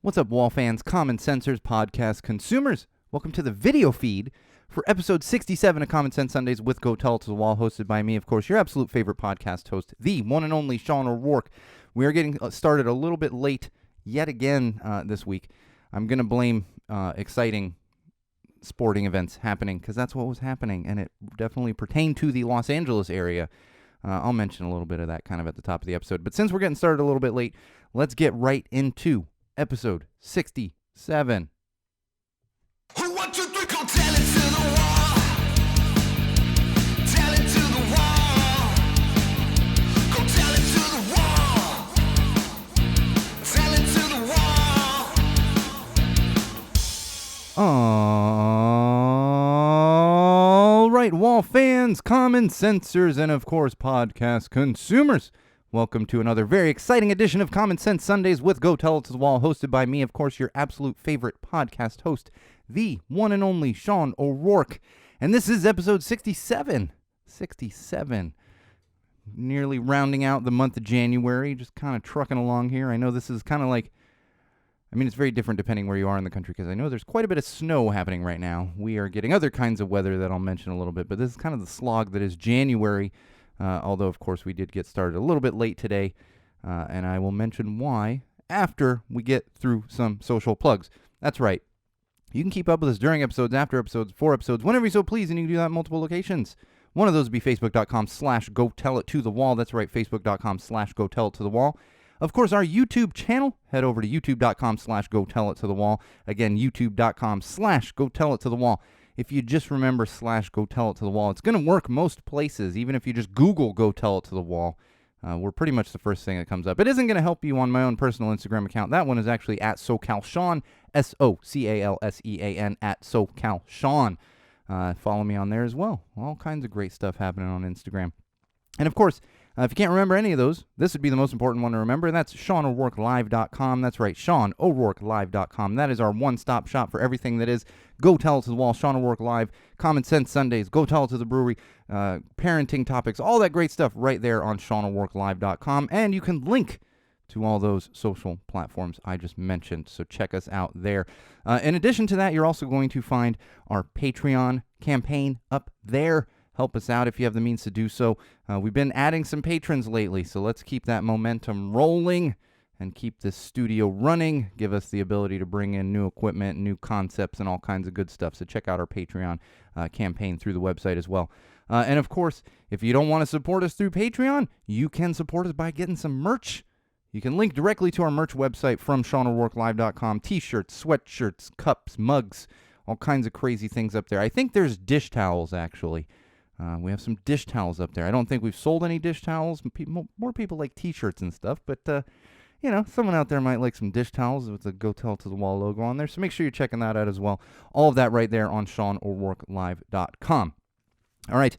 What's up, Wall fans, Common Sensors, podcast consumers? Welcome to the video feed for episode 67 of Common Sense Sundays with Go Tell It to the Wall, hosted by me, of course, your absolute favorite podcast host, the one and only Sean O'Rourke. We are getting started a little bit late yet again this week. I'm going to blame exciting sporting events happening because that's what was happening, and it definitely pertained to the Los Angeles area. I'll mention a little bit of that kind of at the top of the episode. But since we're getting started a little bit late, let's get right into episode 67. Who 1, 2, 3, go tell it to the wall. Tell it to the wall. Go tell it to the wall. Tell it to the wall. All right, Wall fans, Common Sensors, and of course, podcast consumers. Welcome to another very exciting edition of Common Sense Sundays with Go Tell It to the Wall, hosted by me, of course, your absolute favorite podcast host, the one and only Sean O'Rourke. And this is episode 67. 67. Nearly rounding out the month of January, just kind of trucking along here. I know this is kind of like, it's very different depending where you are in the country, because I know there's quite a bit of snow happening right now. We are getting other kinds of weather that I'll mention a little bit, but this is kind of the slog that is January. Although, of course, we did get started a little bit late today, and I will mention why after we get through some social plugs. That's right. You can keep up with us during episodes, after episodes, before episodes, whenever you so please, and you can do that in multiple locations. One of those would be facebook.com/GoTellItToTheWall. That's right, facebook.com/GoTellItToTheWall. Of course, our YouTube channel, head over to youtube.com/GoTellItToTheWall. Again, youtube.com/GoTellItToTheWall. If you just remember /Go Tell It to the Wall, it's going to work most places, even if you just Google Go Tell It to the Wall. We're pretty much the first thing that comes up. It isn't going to help you on my own personal Instagram account. That one is actually at SoCalSean, SoCalSean, at SoCalSean. Follow me on there as well. All kinds of great stuff happening on Instagram. And of course, if you can't remember any of those, this would be the most important one to remember, and that's SeanO'RourkeLive.com. That's right, SeanO'RourkeLive.com. That is our one-stop shop for everything that is Go Tell It to the Wall, Sean O'Rourke Live, Common Sense Sundays, Go Tell It to the Brewery, parenting topics, all that great stuff right there on SeanO'RourkeLive.com. And you can link to all those social platforms I just mentioned, so check us out there. In addition to that, you're also going to find our Patreon campaign up there. Help us out if you have the means to do so. We've been adding some patrons lately, so let's keep that momentum rolling and keep this studio running. Give us the ability to bring in new equipment, new concepts, and all kinds of good stuff. So check out our Patreon campaign through the website as well. And of course, if you don't want to support us through Patreon, you can support us by getting some merch. You can link directly to our merch website from SeanO'RourkeLive.com. T-shirts, sweatshirts, cups, mugs, all kinds of crazy things up there. I think there's dish towels, actually. We have some dish towels up there. I don't think we've sold any dish towels. More people like T-shirts and stuff, but, someone out there might like some dish towels with the Go Tell It to the Wall logo on there, so make sure you're checking that out as well. All of that right there on SeanO'RourkeLive.com. All right,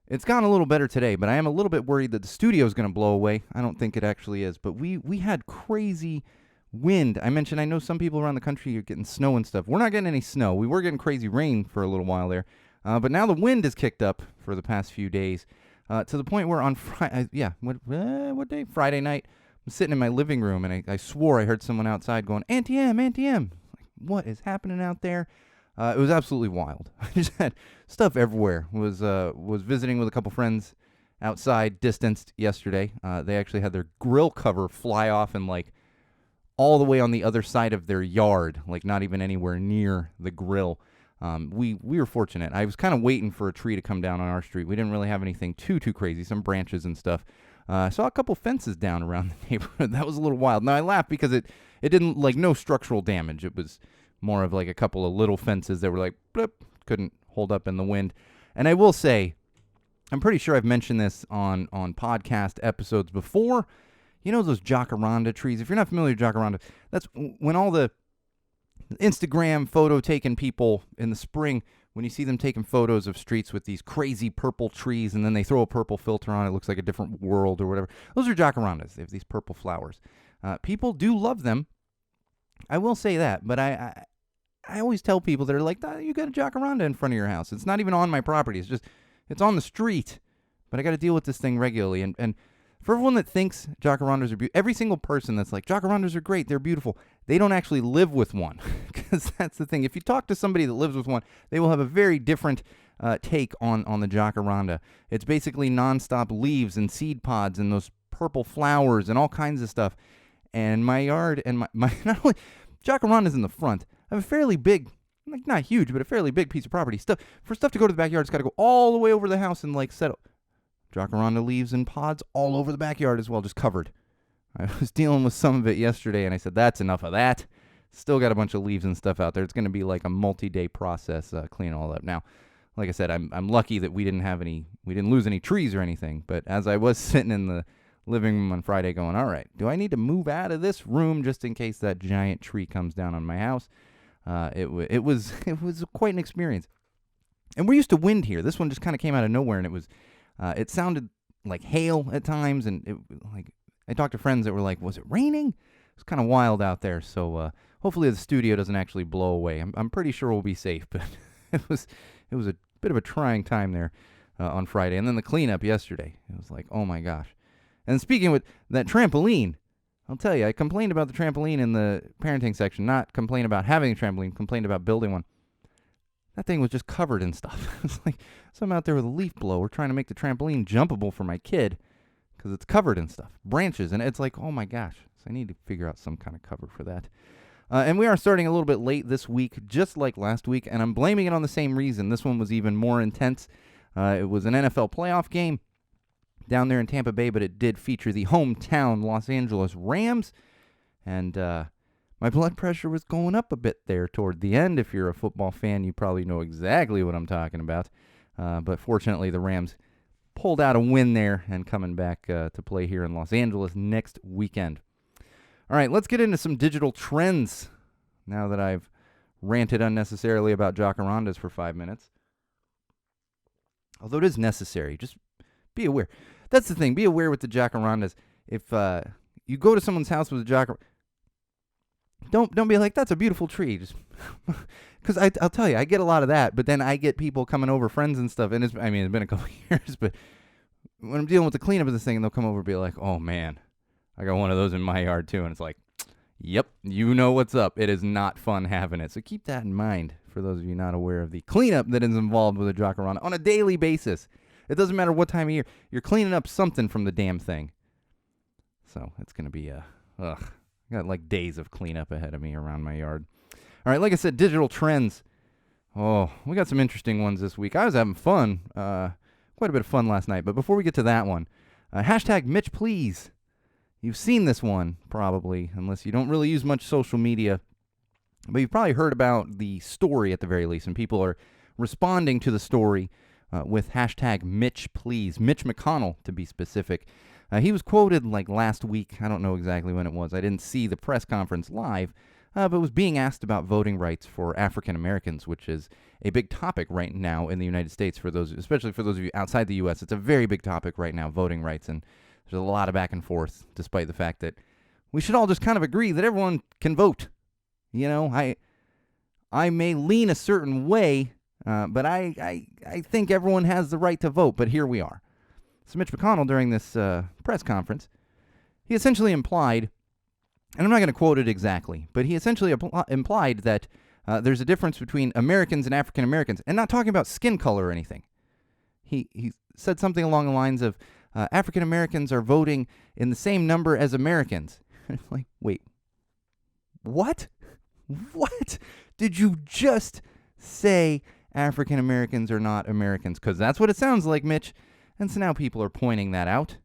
it's gotten a little better today, but I am a little bit worried that the studio is going to blow away. I don't think it actually is, but we had crazy wind. I know some people around the country are getting snow and stuff. We're not getting any snow. We were getting crazy rain for a little while there. But now the wind has kicked up for the past few days to the point where on Friday, what day? Friday night, I'm sitting in my living room and I swore I heard someone outside going, Auntie-M, Auntie-M. Like, what is happening out there? It was absolutely wild. I just had stuff everywhere. Was visiting with a couple friends outside, distanced yesterday. They actually had their grill cover fly off and like all the way on the other side of their yard, like not even anywhere near the grill. We were fortunate. I was kind of waiting for a tree to come down on our street. We didn't really have anything too crazy, some branches and stuff. I saw a couple fences down around the neighborhood. That was a little wild. Now, I laughed because it didn't, like, no structural damage. It was more of like a couple of little fences that were like, blip, couldn't hold up in the wind. And I will say, I'm pretty sure I've mentioned this on podcast episodes before. You know those jacaranda trees? If you're not familiar with jacaranda, that's when all the Instagram photo taking people in the spring, when you see them taking photos of streets with these crazy purple trees and then they throw a purple filter on it, looks like a different world or whatever. Those are jacarandas. They have these purple flowers. People do love them. I will say that, but I always tell people that are like, you got a jacaranda in front of your house. It's not even on my property. It's on the street, but I got to deal with this thing regularly. And For everyone that thinks jacarandas are beautiful, every single person that's like, jacarandas are great, they're beautiful, they don't actually live with one. Because that's the thing. If you talk to somebody that lives with one, they will have a very different take on the jacaranda. It's basically nonstop leaves and seed pods and those purple flowers and all kinds of stuff. And my yard and my not only jacaranda's in the front. I have a fairly big, like not huge, but a fairly big piece of property. Stuff to go to the backyard, it's got to go all the way over the house and like set up. Jacaranda leaves and pods all over the backyard as well, just covered. I was dealing with some of it yesterday, and I said, that's enough of that. Still got a bunch of leaves and stuff out there. It's going to be like a multi-day process cleaning all up. Now, like I said, I'm lucky that we didn't lose any trees or anything. But as I was sitting in the living room on Friday going, all right, do I need to move out of this room just in case that giant tree comes down on my house? It was quite an experience. And we're used to wind here. This one just kind of came out of nowhere, and it sounded like hail at times, and I talked to friends that were like, was it raining? It's kind of wild out there, so hopefully the studio doesn't actually blow away. I'm pretty sure we'll be safe, but it was a bit of a trying time there on Friday. And then the cleanup yesterday. It was like, oh my gosh. And speaking with that trampoline, I'll tell you, I complained about the trampoline in the parenting section, not complain about having a trampoline, complained about building one. That thing was just covered in stuff. It's like, so I'm out there with a leaf blower trying to make the trampoline jumpable for my kid because it's covered in stuff, branches, and it's like, oh my gosh. So I need to figure out some kind of cover for that. And we are starting a little bit late this week, just like last week, and I'm blaming it on the same reason. This one was even more intense. It was an NFL playoff game down there in Tampa Bay, but it did feature the hometown Los Angeles Rams, and my blood pressure was going up a bit there toward the end. If you're a football fan, you probably know exactly what I'm talking about. But fortunately, the Rams pulled out a win there and coming back to play here in Los Angeles next weekend. All right, let's get into some digital trends now that I've ranted unnecessarily about jacarandas for 5 minutes. Although it is necessary, just be aware. That's the thing, be aware with the jacarandas. If you go to someone's house with a jacaranda, don't be like, that's a beautiful tree. Just because I'll tell you, I get a lot of that, but then I get people coming over, friends and stuff, and it's been a couple of years, but when I'm dealing with the cleanup of this thing, and they'll come over and be like, oh man, I got one of those in my yard too, and it's like, yep, you know what's up. It is not fun having it. So keep that in mind for those of you not aware of the cleanup that is involved with a jacaranda on a daily basis. It doesn't matter what time of year. You're cleaning up something from the damn thing. So it's going to be I got like days of cleanup ahead of me around my yard. All right, like I said, digital trends. Oh, we got some interesting ones this week. I was having fun, quite a bit of fun last night. But before we get to that one, hashtag Mitch Please. You've seen this one, probably, unless you don't really use much social media. But you've probably heard about the story at the very least, and people are responding to the story with hashtag Mitch Please. Mitch McConnell, to be specific. He was quoted like last week. I don't know exactly when it was. I didn't see the press conference live, but was being asked about voting rights for African Americans, which is a big topic right now in the United States, especially for those of you outside the U.S. It's a very big topic right now, voting rights, and there's a lot of back and forth, despite the fact that we should all just kind of agree that everyone can vote. You know, I may lean a certain way, but I think everyone has the right to vote, but here we are. So Mitch McConnell, during this press conference, he essentially implied, and I'm not going to quote it exactly, but he essentially implied that there's a difference between Americans and African Americans, and not talking about skin color or anything. He said something along the lines of, African Americans are voting in the same number as Americans. Like, wait, what? What? Did you just say African Americans are not Americans? Because that's what it sounds like, Mitch. And so now people are pointing that out.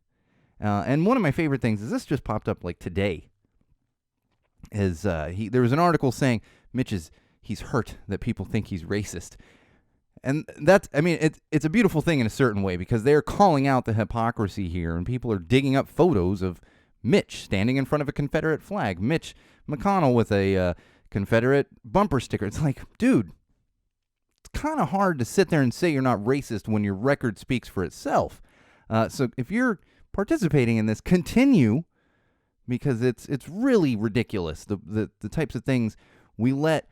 And one of my favorite things is this just popped up like today. There was an article saying he's hurt that people think he's racist. And it's a beautiful thing in a certain way because they're calling out the hypocrisy here, and people are digging up photos of Mitch standing in front of a Confederate flag, Mitch McConnell with a Confederate bumper sticker. It's like, dude, it's kind of hard to sit there and say you're not racist when your record speaks for itself. So if you're participating in this, continue, because it's really ridiculous, the types of things we let,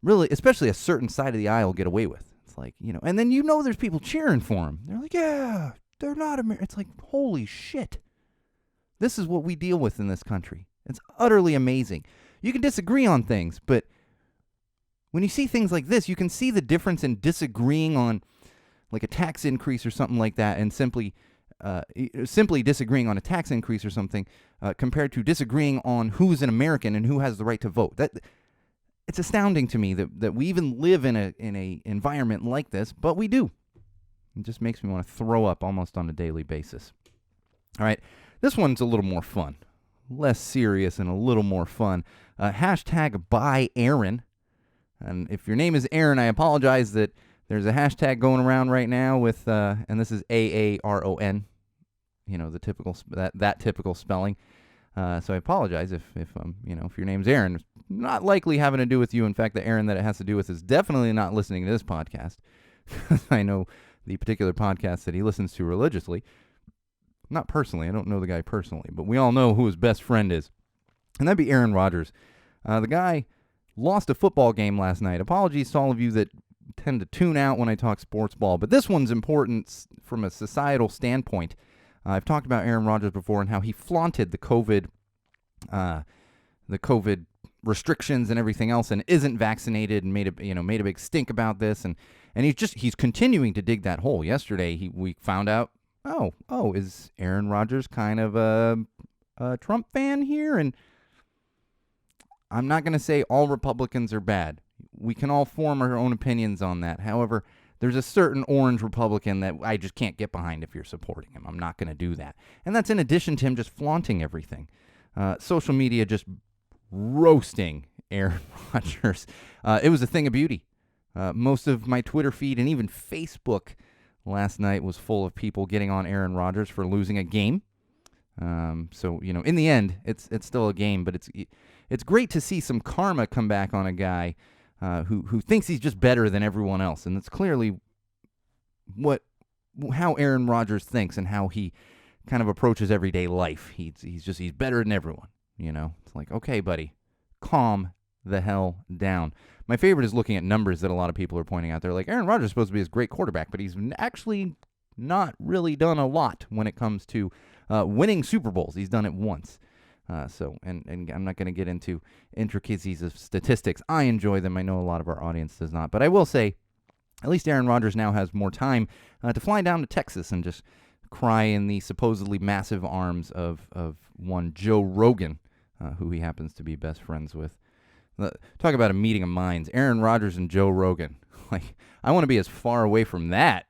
really, especially a certain side of the aisle, get away with. Like, you know, and then there's people cheering for him. They're like, yeah, they're not American. It's like, holy shit. This is what we deal with in this country. It's utterly amazing. You can disagree on things, but when you see things like this, you can see the difference in disagreeing on like a tax increase or something like that, and simply disagreeing on a tax increase or something, compared to disagreeing on who's an American and who has the right to vote. It's astounding to me that we even live in a environment like this, but we do. It just makes me want to throw up almost on a daily basis. All right, this one's a little more fun, less serious and a little more fun. Hashtag by Aaron. And if your name is Aaron, I apologize that there's a hashtag going around right now with, and this is AARON, the typical that typical spelling. So I apologize if your name's Aaron. It's not likely having to do with you. In fact, the Aaron that it has to do with is definitely not listening to this podcast. I know the particular podcast that he listens to religiously. Not personally. I don't know the guy personally, but we all know who his best friend is. And that'd be Aaron Rodgers. The guy lost a football game last night. Apologies to all of you that tend to tune out when I talk sports ball, but this one's important from a societal standpoint. I've talked about Aaron Rodgers before and how he flaunted the COVID restrictions and everything else, and isn't vaccinated, and made a big stink about this, and he's continuing to dig that hole. Yesterday we found out, is Aaron Rodgers kind of a Trump fan here? And I'm not going to say all Republicans are bad. We can all form our own opinions on that. However, there's a certain orange Republican that I just can't get behind if you're supporting him. I'm not going to do that. And that's in addition to him just flaunting everything. Social media just roasting Aaron Rodgers. It was a thing of beauty. Most of my Twitter feed and even Facebook last night was full of people getting on Aaron Rodgers for losing a game. So in the end, it's still a game, but it's great to see some karma come back on a guy who thinks he's just better than everyone else, and that's clearly how Aaron Rodgers thinks and how he kind of approaches everyday life. He's better than everyone. It's like, okay, buddy, calm the hell down. My favorite is looking at numbers that a lot of people are pointing out. They're like, Aaron Rodgers is supposed to be this great quarterback, but he's actually not really done a lot when it comes to winning Super Bowls. He's done it once. And I'm not going to get into intricacies of statistics. I enjoy them. I know a lot of our audience does not. But I will say, at least Aaron Rodgers now has more time to fly down to Texas and just cry in the supposedly massive arms of one Joe Rogan, who he happens to be best friends with. Talk about a meeting of minds. Aaron Rodgers and Joe Rogan. Like, I want to be as far away from that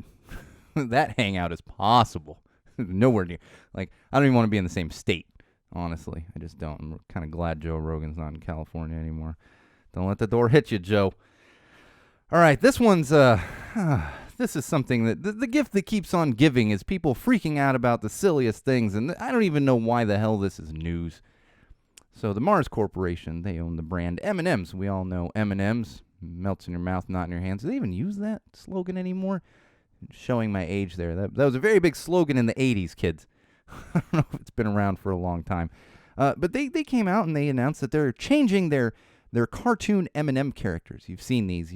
hangout as possible. Nowhere near. Like, I don't even want to be in the same state. Honestly, I just don't. I'm kind of glad Joe Rogan's not in California anymore. Don't let the door hit you, Joe. All right, this one's this is something that the gift that keeps on giving is people freaking out about the silliest things, and I don't even know why the hell this is news. So the Mars Corporation, they own the brand M&M's. We all know M&M's, melts in your mouth, not in your hands. Do they even use that slogan anymore? Showing my age there. That was a very big slogan in the 80s, kids. I don't know if it's been around for a long time. But they came out and they announced that they're changing their cartoon M&M characters. You've seen these,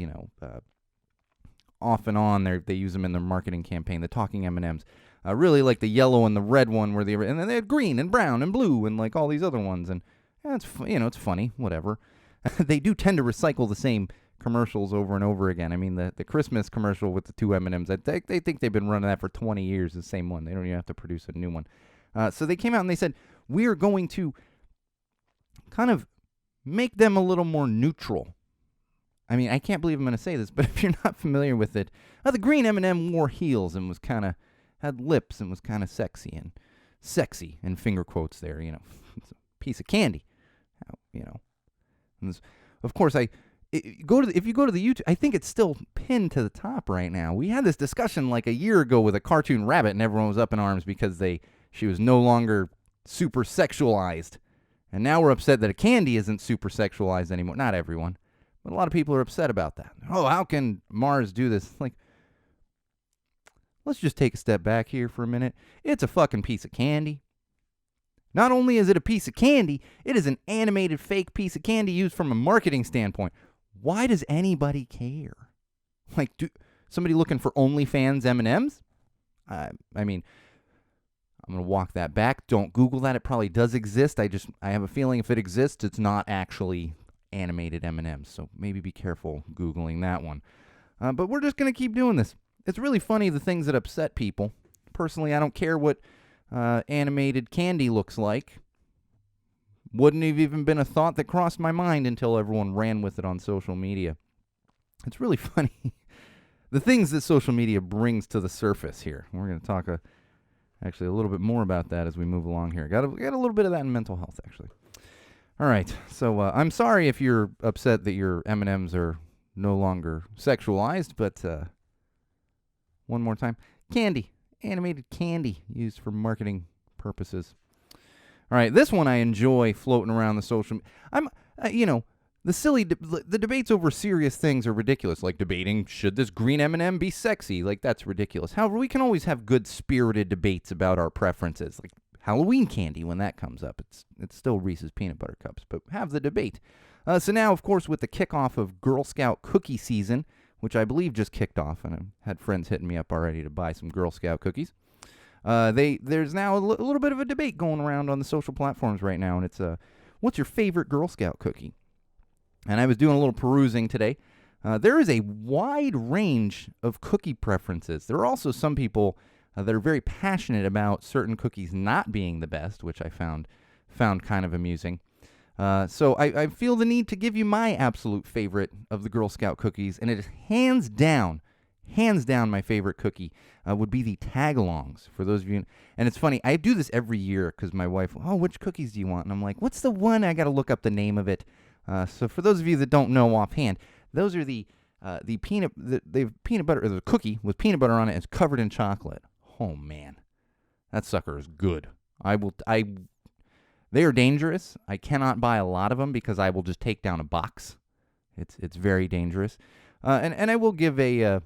off and on. They use them in their marketing campaign, the talking M&Ms. Really like the yellow and the red one, and then they had green and brown and blue and like all these other ones. And it's funny, whatever. They do tend to recycle the same commercials over and over again. I mean, the Christmas commercial with the two M&Ms, they think they've been running that for 20 years, the same one. They don't even have to produce a new one. So they came out and they said, we're going to kind of make them a little more neutral. I mean, I can't believe I'm going to say this, but if you're not familiar with it, the green M&M wore heels and was kind of, had lips and was kind of sexy and finger quotes there, it's a piece of candy, And of course, if you go to the YouTube, I think it's still pinned to the top right now. We had this discussion like a year ago with a cartoon rabbit, and everyone was up in arms because she was no longer super sexualized. And now we're upset that a candy isn't super sexualized anymore. Not everyone, but a lot of people are upset about that. Oh, how can Mars do this? Like, let's just take a step back here for a minute. It's a fucking piece of candy. Not only is it a piece of candy, it is an animated fake piece of candy used from a marketing standpoint. Why does anybody care? Like, somebody looking for OnlyFans M&Ms? I mean, I'm going to walk that back. Don't Google that. It probably does exist. I have a feeling if it exists, it's not actually animated M&Ms. So maybe be careful Googling that one. But we're just going to keep doing this. It's really funny, the things that upset people. Personally, I don't care what animated candy looks like. Wouldn't have even been a thought that crossed my mind until everyone ran with it on social media. It's really funny. The things that social media brings to the surface here. We're going to talk actually a little bit more about that as we move along here. Got a little bit of that in mental health, actually. All right. So I'm sorry if you're upset that your M&Ms are no longer sexualized, but one more time. Candy. Animated candy used for marketing purposes. All right. This one I enjoy floating around the social. The debates over serious things are ridiculous, like debating, should this green M&M be sexy? Like, that's ridiculous. However, we can always have good-spirited debates about our preferences, like Halloween candy when that comes up. It's still Reese's Peanut Butter Cups, but have the debate. So now, of course, with the kickoff of Girl Scout cookie season, which I believe just kicked off, and I've had friends hitting me up already to buy some Girl Scout cookies, there's now a little bit of a debate going around on the social platforms right now, and it's what's your favorite Girl Scout cookie? And I was doing a little perusing today. There is a wide range of cookie preferences. There are also some people that are very passionate about certain cookies not being the best, which I found kind of amusing. So I feel the need to give you my absolute favorite of the Girl Scout cookies, and it is hands down my favorite cookie would be the Tagalongs, for those of you. And it's funny, I do this every year because my wife, which cookies do you want? And I'm like, what's the one? I got to look up the name of it. So for those of you that don't know offhand, those are the peanut butter, the cookie with peanut butter on it is covered in chocolate. Oh man, that sucker is good. They are dangerous. I cannot buy a lot of them because I will just take down a box. It's very dangerous. And I will give a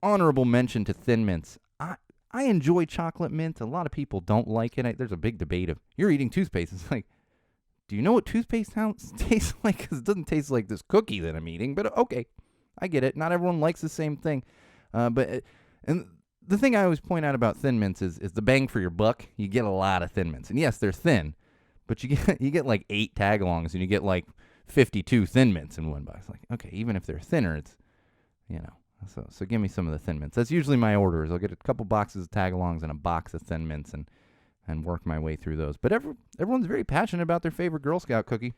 honorable mention to Thin Mints. I enjoy chocolate mint. A lot of people don't like it. There's a big debate of, you're eating toothpaste. It's like, do you know what toothpaste tastes like? Because it doesn't taste like this cookie that I'm eating. But okay, I get it. Not everyone likes the same thing. And the thing I always point out about Thin Mints is the bang for your buck. You get a lot of Thin Mints. And yes, they're thin. But you get like 8 Tagalongs and you get like 52 Thin Mints in one box. Like, okay, even if they're thinner, it's, So give me some of the Thin Mints. That's usually my orders. I'll get a couple boxes of Tagalongs and a box of Thin Mints and work my way through those. But everyone's very passionate about their favorite Girl Scout cookie.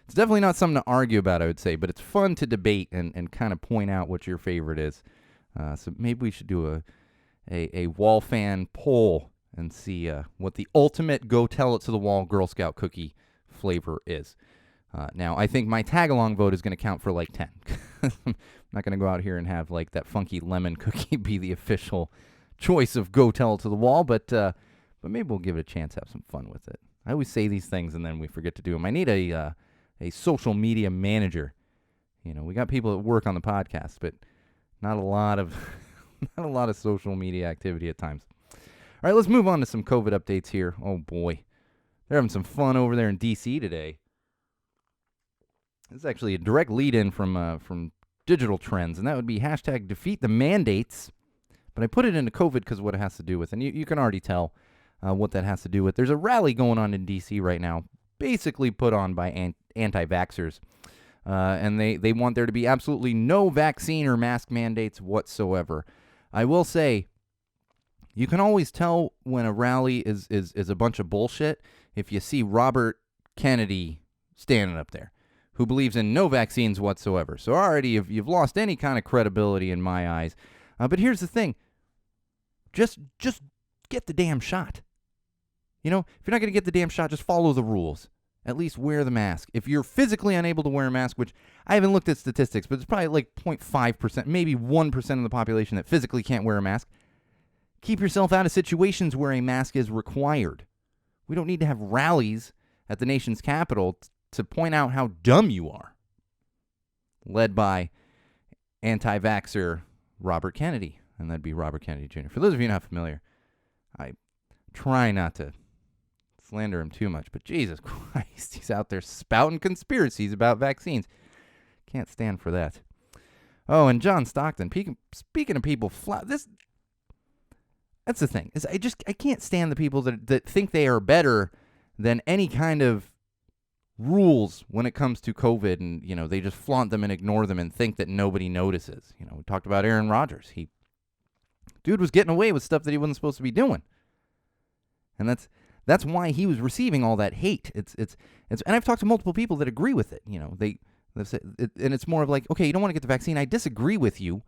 It's definitely not something to argue about, I would say, but it's fun to debate and kind of point out what your favorite is. So maybe we should do a wall fan poll and see what the ultimate go tell it to the wall Girl Scout cookie flavor is. Now, I think my Tagalong vote is going to count for like 10. I'm not going to go out here and have like that funky lemon cookie be the official choice of go tell it to the wall, but maybe we'll give it a chance, have some fun with it. I always say these things and then we forget to do them. I need a social media manager. We got people that work on the podcast, but not a lot of social media activity at times. All right, let's move on to some COVID updates here. Oh boy, they're having some fun over there in DC today. This is actually a direct lead-in from digital trends, and that would be hashtag defeat the mandates. But I put it into COVID because of what it has to do with. And you can already tell what that has to do with. There's a rally going on in D.C. right now, basically put on by anti-vaxxers. And they want there to be absolutely no vaccine or mask mandates whatsoever. I will say, you can always tell when a rally is a bunch of bullshit if you see Robert Kennedy standing up there, who believes in no vaccines whatsoever. So already you've lost any kind of credibility in my eyes. But here's the thing. Just get the damn shot. If you're not going to get the damn shot, just follow the rules. At least wear the mask. If you're physically unable to wear a mask, which I haven't looked at statistics, but it's probably like 0.5%, maybe 1% of the population that physically can't wear a mask, keep yourself out of situations where a mask is required. We don't need to have rallies at the nation's capital to point out how dumb you are. Led by anti-vaxxer Robert Kennedy, and that'd be Robert Kennedy Jr. For those of you not familiar, I try not to slander him too much, but Jesus Christ, he's out there spouting conspiracies about vaccines. Can't stand for that. Oh, and John Stockton, speaking of people, That's the thing. Is I can't stand the people that think they are better than any kind of rules when it comes to COVID, and they just flaunt them and ignore them and think that nobody notices. We talked about Aaron Rodgers. Dude was getting away with stuff that he wasn't supposed to be doing, and that's why he was receiving all that hate. It's and I've talked to multiple people that agree with it. They've said and it's more of like, okay, you don't want to get the vaccine. I disagree with you,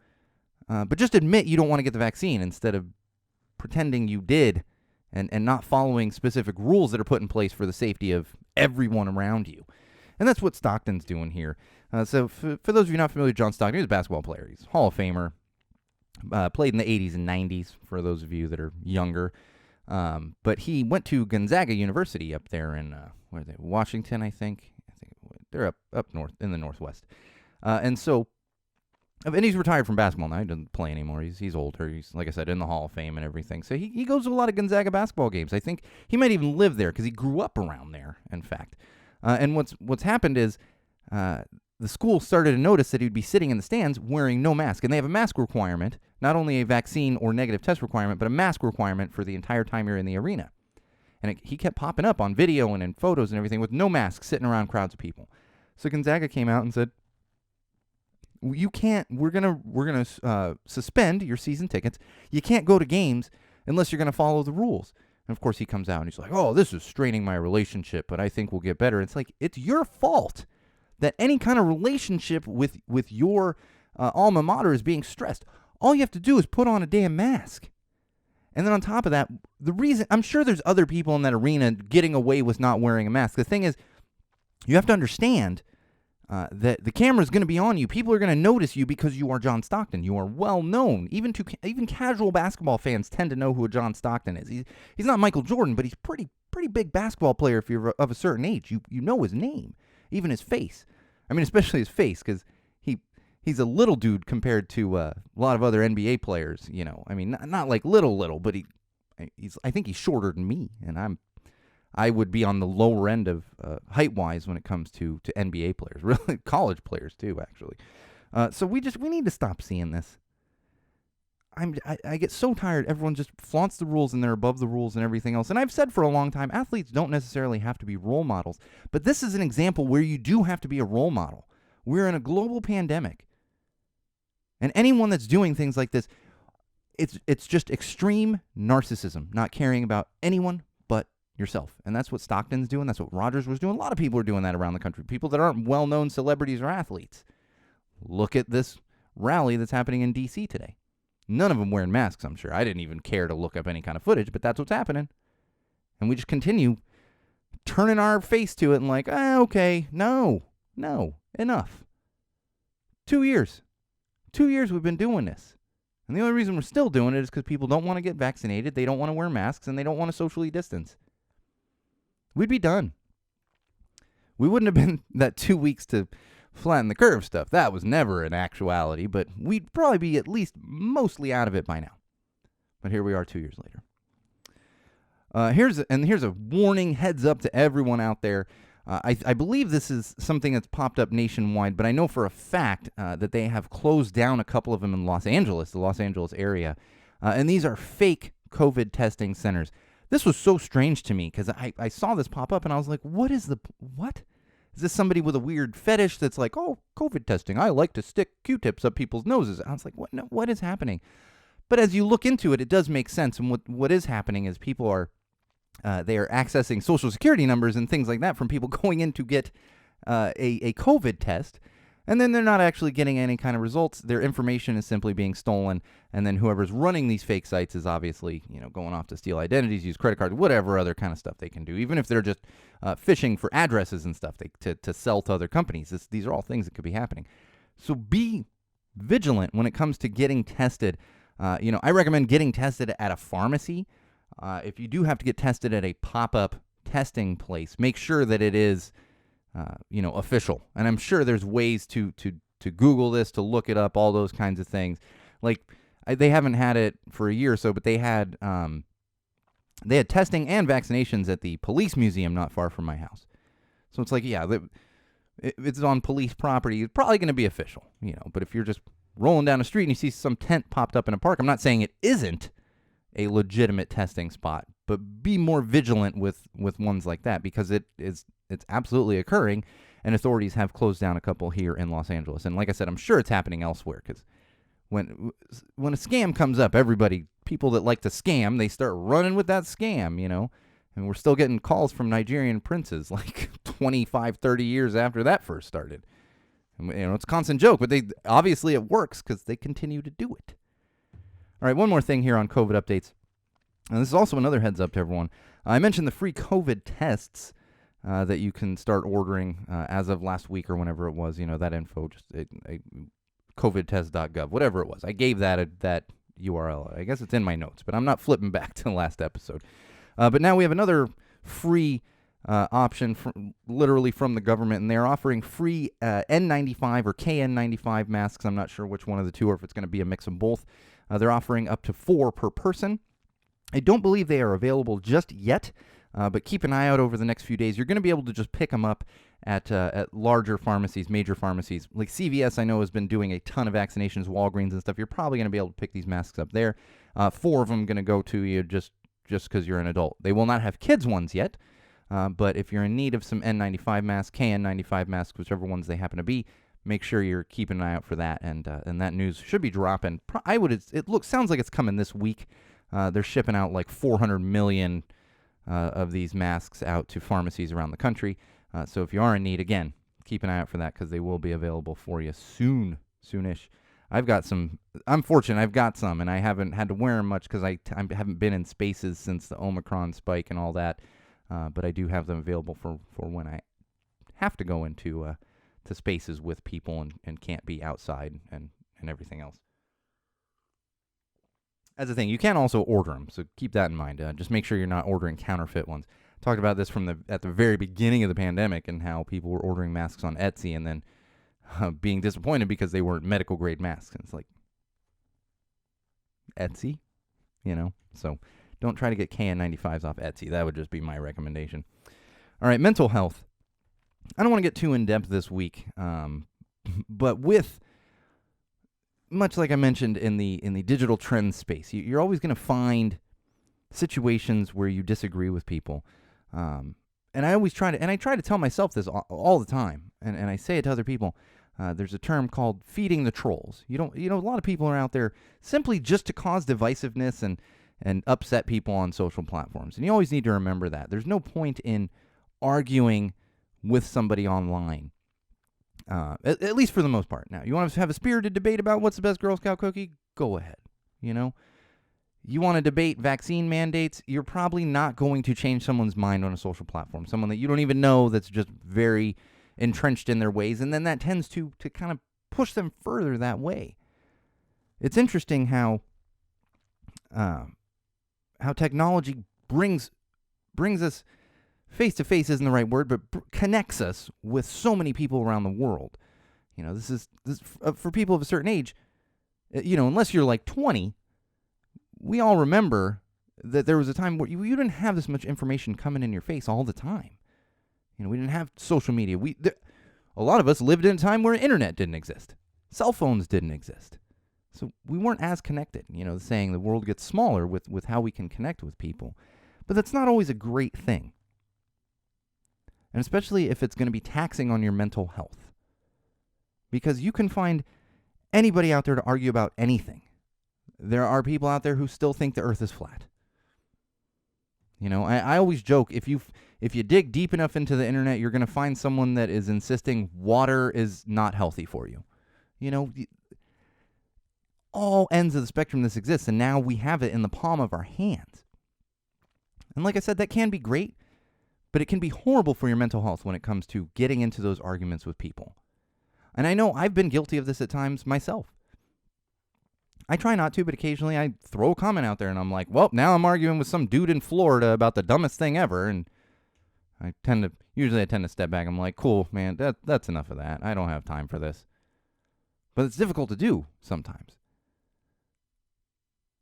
but just admit you don't want to get the vaccine instead of pretending you did and not following specific rules that are put in place for the safety of everyone around you. And that's what Stockton's doing here. So for those of you not familiar with John Stockton, he's a basketball player. He's a Hall of Famer. Played in the 80s and 90s for those of you that are younger. But he went to Gonzaga University up there in, where are they? Washington, I think. They're up north, in the Northwest. And he's retired from basketball now. He doesn't play anymore. He's older. He's, like I said, in the Hall of Fame and everything. So he goes to a lot of Gonzaga basketball games. I think he might even live there because he grew up around there, in fact. And what's happened is the school started to notice that he'd be sitting in the stands wearing no mask. And they have a mask requirement, not only a vaccine or negative test requirement, but a mask requirement for the entire time you're in the arena. And he kept popping up on video and in photos and everything with no mask, sitting around crowds of people. So Gonzaga came out and said, you can't, we're going to suspend your season tickets. You can't go to games unless you're going to follow the rules. And of course he comes out and he's like, oh, this is straining my relationship, but I think we'll get better. It's like, it's your fault that any kind of relationship with your alma mater is being stressed. All you have to do is put on a damn mask. And then on top of that, the reason, I'm sure there's other people in that arena getting away with not wearing a mask. The thing is, you have to understand that the camera is going to be on you. People are going to notice you because you are John Stockton. You are well known. Even casual basketball fans tend to know who a John Stockton is. He's not Michael Jordan, but he's pretty big basketball player if you're of a certain age. You know his name, even his face. I mean, especially his face, because he's a little dude compared to a lot of other NBA players. I mean, not like little, but I think he's shorter than me, and I would be on the lower end of height-wise when it comes to NBA players, really college players too, actually. So we need to stop seeing this. I get so tired. Everyone just flaunts the rules and they're above the rules and everything else. And I've said for a long time, athletes don't necessarily have to be role models, but this is an example where you do have to be a role model. We're in a global pandemic, and anyone that's doing things like this, it's just extreme narcissism, not caring about anyone but yourself. And that's what Stockton's doing. That's what Rodgers was doing. A lot of people are doing that around the country. People that aren't well-known celebrities or athletes. Look at this rally that's happening in D.C. today. None of them wearing masks, I'm sure. I didn't even care to look up any kind of footage, but that's what's happening. And we just continue turning our face to it and like, okay, no, enough. 2 years. 2 years we've been doing this. And the only reason we're still doing it is because people don't want to get vaccinated, they don't want to wear masks, and they don't want to socially distance. We'd be done. We wouldn't have been that 2 weeks to flatten the curve stuff. That was never an actuality, but we'd probably be at least mostly out of it by now. But here we are 2 years later. Here's a warning, heads up to everyone out there. I believe this is something that's popped up nationwide, but I know for a fact that they have closed down a couple of them in Los Angeles, the Los Angeles area. And these are fake COVID testing centers. This was so strange to me because I saw this pop up and I was like, what? Is this somebody with a weird fetish that's like, oh, COVID testing, I like to stick Q-tips up people's noses. I was like, what? No, what is happening? But as you look into it, it does make sense. And what is happening is people are they are accessing Social Security numbers and things like that from people going in to get a COVID test, and then they're not actually getting any kind of results. Their information is simply being stolen, and then whoever's running these fake sites is obviously going off to steal identities, use credit cards, whatever other kind of stuff they can do, even if they're just phishing for addresses and stuff to sell to other companies. These are all things that could be happening. So be vigilant when it comes to getting tested. I recommend getting tested at a pharmacy. If you do have to get tested at a pop-up testing place, make sure that it is, official. And I'm sure there's ways to Google this, to look it up, all those kinds of things. Like they haven't had it for a year or so, but they had testing and vaccinations at the police museum not far from my house. So it's like, yeah, it's on police property. It's probably going to be official, But if you're just rolling down the street and you see some tent popped up in a park, I'm not saying it isn't. a legitimate testing spot. But be more vigilant with ones like that, because it's absolutely occurring, and authorities have closed down a couple here in Los Angeles. And like I said, I'm sure it's happening elsewhere, because when a scam comes up, people that like to scam, they start running with that scam, And we're still getting calls from Nigerian princes like 25, 30 years after that first started. And, it's a constant joke, but obviously it works because they continue to do it. All right, one more thing here on COVID updates. And this is also another heads up to everyone. I mentioned the free COVID tests that you can start ordering as of last week or whenever it was. That info, just covidtest.gov, whatever it was. I gave that URL. I guess it's in my notes, but I'm not flipping back to the last episode. But now we have another free option literally from the government, and they're offering free N95 or KN95 masks. I'm not sure which one of the two, or if it's going to be a mix of both. They're offering up to 4 per person. I don't believe they are available just yet, but keep an eye out over the next few days. You're going to be able to just pick them up at larger pharmacies, major pharmacies. Like CVS, I know, has been doing a ton of vaccinations, Walgreens and stuff. You're probably going to be able to pick these masks up there. 4 of them going to go to you just because you're an adult. They will not have kids ones yet, but if you're in need of some N95 masks, KN95 masks, whichever ones they happen to be, make sure you're keeping an eye out for that. And that news should be dropping. Sounds like it's coming this week. They're shipping out like 400 million of these masks out to pharmacies around the country. So if you are in need, again, keep an eye out for that, because they will be available for you soonish. I've got some. I'm fortunate. I've got some, and I haven't had to wear them much because I haven't been in spaces since the Omicron spike and all that. But I do have them available for when I have to go into to spaces with people and can't be outside and everything else. That's the thing. You can also order them, so keep that in mind. Just make sure you're not ordering counterfeit ones. Talked about this at the very beginning of the pandemic, and how people were ordering masks on Etsy and then being disappointed because they weren't medical grade masks. And it's like, Etsy, So don't try to get KN95s off Etsy. That would just be my recommendation. All right, mental health. I don't want to get too in depth this week, but with much like I mentioned in the digital trends space, you're always going to find situations where you disagree with people. And I always try to tell myself this all the time, and I say it to other people. There's a term called feeding the trolls. A lot of people are out there simply just to cause divisiveness and upset people on social platforms. And you always need to remember that. There's no point in arguing with somebody online, at least for the most part. Now, you want to have a spirited debate about what's the best Girl Scout cookie? Go ahead. You want to debate vaccine mandates? You're probably not going to change someone's mind on a social platform, someone that you don't even know, that's just very entrenched in their ways, and then that tends to kind of push them further that way. It's interesting how technology brings us face to face isn't the right word, but connects us with so many people around the world. This for people of a certain age. Unless you're like 20, we all remember that there was a time where you didn't have this much information coming in your face all the time. We didn't have social media. A lot of us lived in a time where internet didn't exist. Cell phones didn't exist. So we weren't as connected. The saying, the world gets smaller with how we can connect with people. But that's not always a great thing. And especially if it's going to be taxing on your mental health. Because you can find anybody out there to argue about anything. There are people out there who still think the earth is flat. I always joke, if you dig deep enough into the internet, you're going to find someone that is insisting water is not healthy for you. All ends of the spectrum this exists, and now we have it in the palm of our hands. And like I said, that can be great, but it can be horrible for your mental health when it comes to getting into those arguments with people. And I know I've been guilty of this at times myself. I try not to, but occasionally I throw a comment out there and I'm like, well, now I'm arguing with some dude in Florida about the dumbest thing ever. And I tend to step back. I'm like, cool, man, that's enough of that. I don't have time for this. But it's difficult to do sometimes.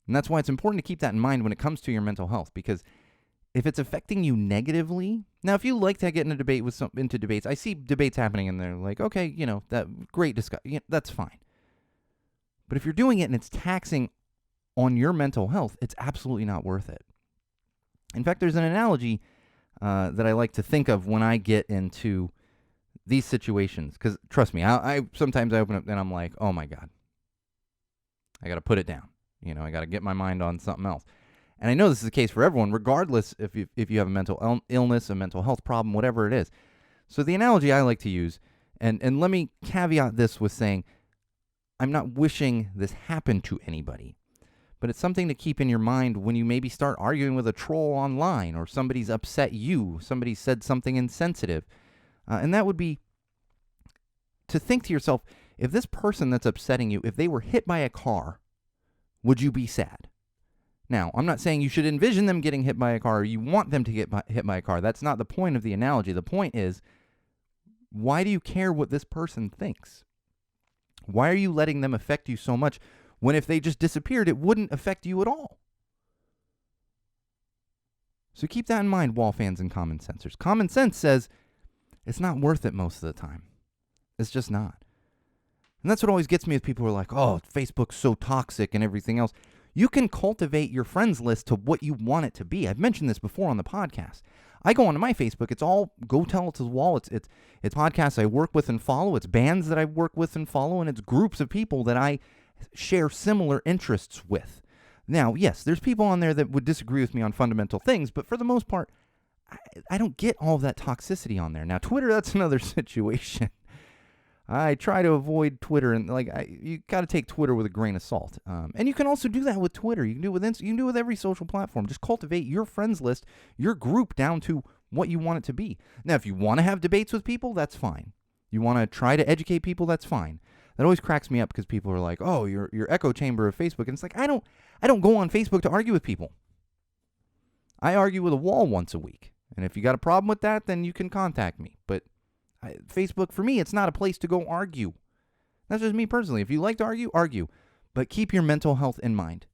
And that's why it's important to keep that in mind when it comes to your mental health, because if it's affecting you negatively, now if you like to get into debates, I see debates happening and they're like, okay, that great discussion, that's fine. But if you're doing it and it's taxing on your mental health, it's absolutely not worth it. In fact, there's an analogy that I like to think of when I get into these situations. Because trust me, I sometimes I open up and I'm like, oh my God, I got to put it down. I got to get my mind on something else. And I know this is the case for everyone, regardless if you have a mental illness, a mental health problem, whatever it is. So the analogy I like to use, and let me caveat this with saying, I'm not wishing this happened to anybody, but it's something to keep in your mind when you maybe start arguing with a troll online, or somebody's upset you, somebody said something insensitive. And that would be to think to yourself, if this person that's upsetting you, if they were hit by a car, would you be sad? Now, I'm not saying you should envision them getting hit by a car or you want them to get hit by a car. That's not the point of the analogy. The point is, why do you care what this person thinks? Why are you letting them affect you so much when if they just disappeared, it wouldn't affect you at all? So keep that in mind, wall fans and common sensors. Common sense says it's not worth it most of the time. It's just not. And that's what always gets me with people who are like, oh, Facebook's so toxic and everything else. You can cultivate your friends list to what you want it to be. I've mentioned this before on the podcast. I go onto my Facebook. It's all go tell it to the wall. It's podcasts I work with and follow. It's bands that I work with and follow. And it's groups of people that I share similar interests with. Now, yes, there's people on there that would disagree with me on fundamental things. But for the most part, I don't get all of that toxicity on there. Now, Twitter, that's another situation. I try to avoid Twitter, and you got to take Twitter with a grain of salt. And you can also do that with Twitter. You can do it with you can do it with every social platform. Just cultivate your friends list, your group down to what you want it to be. Now, if you want to have debates with people, that's fine. You want to try to educate people, that's fine. That always cracks me up because people are like, "Oh, your echo chamber of Facebook," and it's like I don't go on Facebook to argue with people. I argue with a wall once a week, and if you got a problem with that, then you can contact me. But Facebook, for me, it's not a place to go argue. That's just me personally. If you like to argue, argue. But keep your mental health in mind.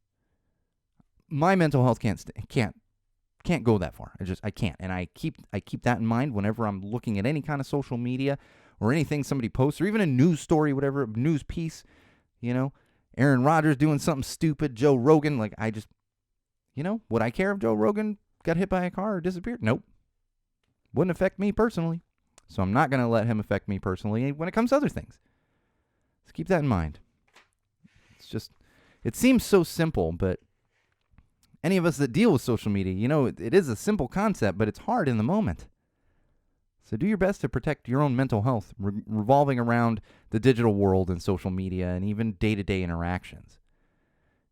My mental health can't go that far. I can't. And I keep that in mind whenever I'm looking at any kind of social media or anything somebody posts, or even a news story, whatever, news piece, Aaron Rodgers doing something stupid, Joe Rogan. Would I care if Joe Rogan got hit by a car or disappeared? Nope. Wouldn't affect me personally. So I'm not going to let him affect me personally when it comes to other things. So keep that in mind. It seems so simple, but any of us that deal with social media, it is a simple concept, but it's hard in the moment. So do your best to protect your own mental health, revolving around the digital world and social media and even day-to-day interactions.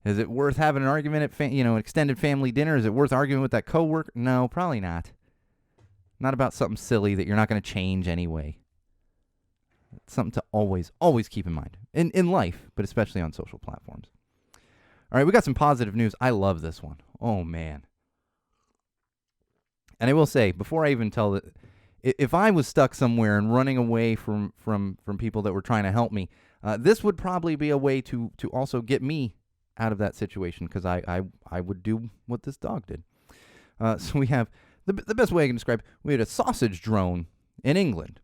Is it worth having an argument at an extended family dinner? Is it worth arguing with that coworker? No, probably not. Not about something silly that you're not going to change anyway. It's something to always keep in mind. In life, but especially on social platforms. All right, we got some positive news. I love this one. Oh, man. And I will say, before I even tell it, if I was stuck somewhere and running away from people that were trying to help me, this would probably be a way to also get me out of that situation, because I would do what this dog did. So we have... The best way I can describe it, we had a sausage drone in England.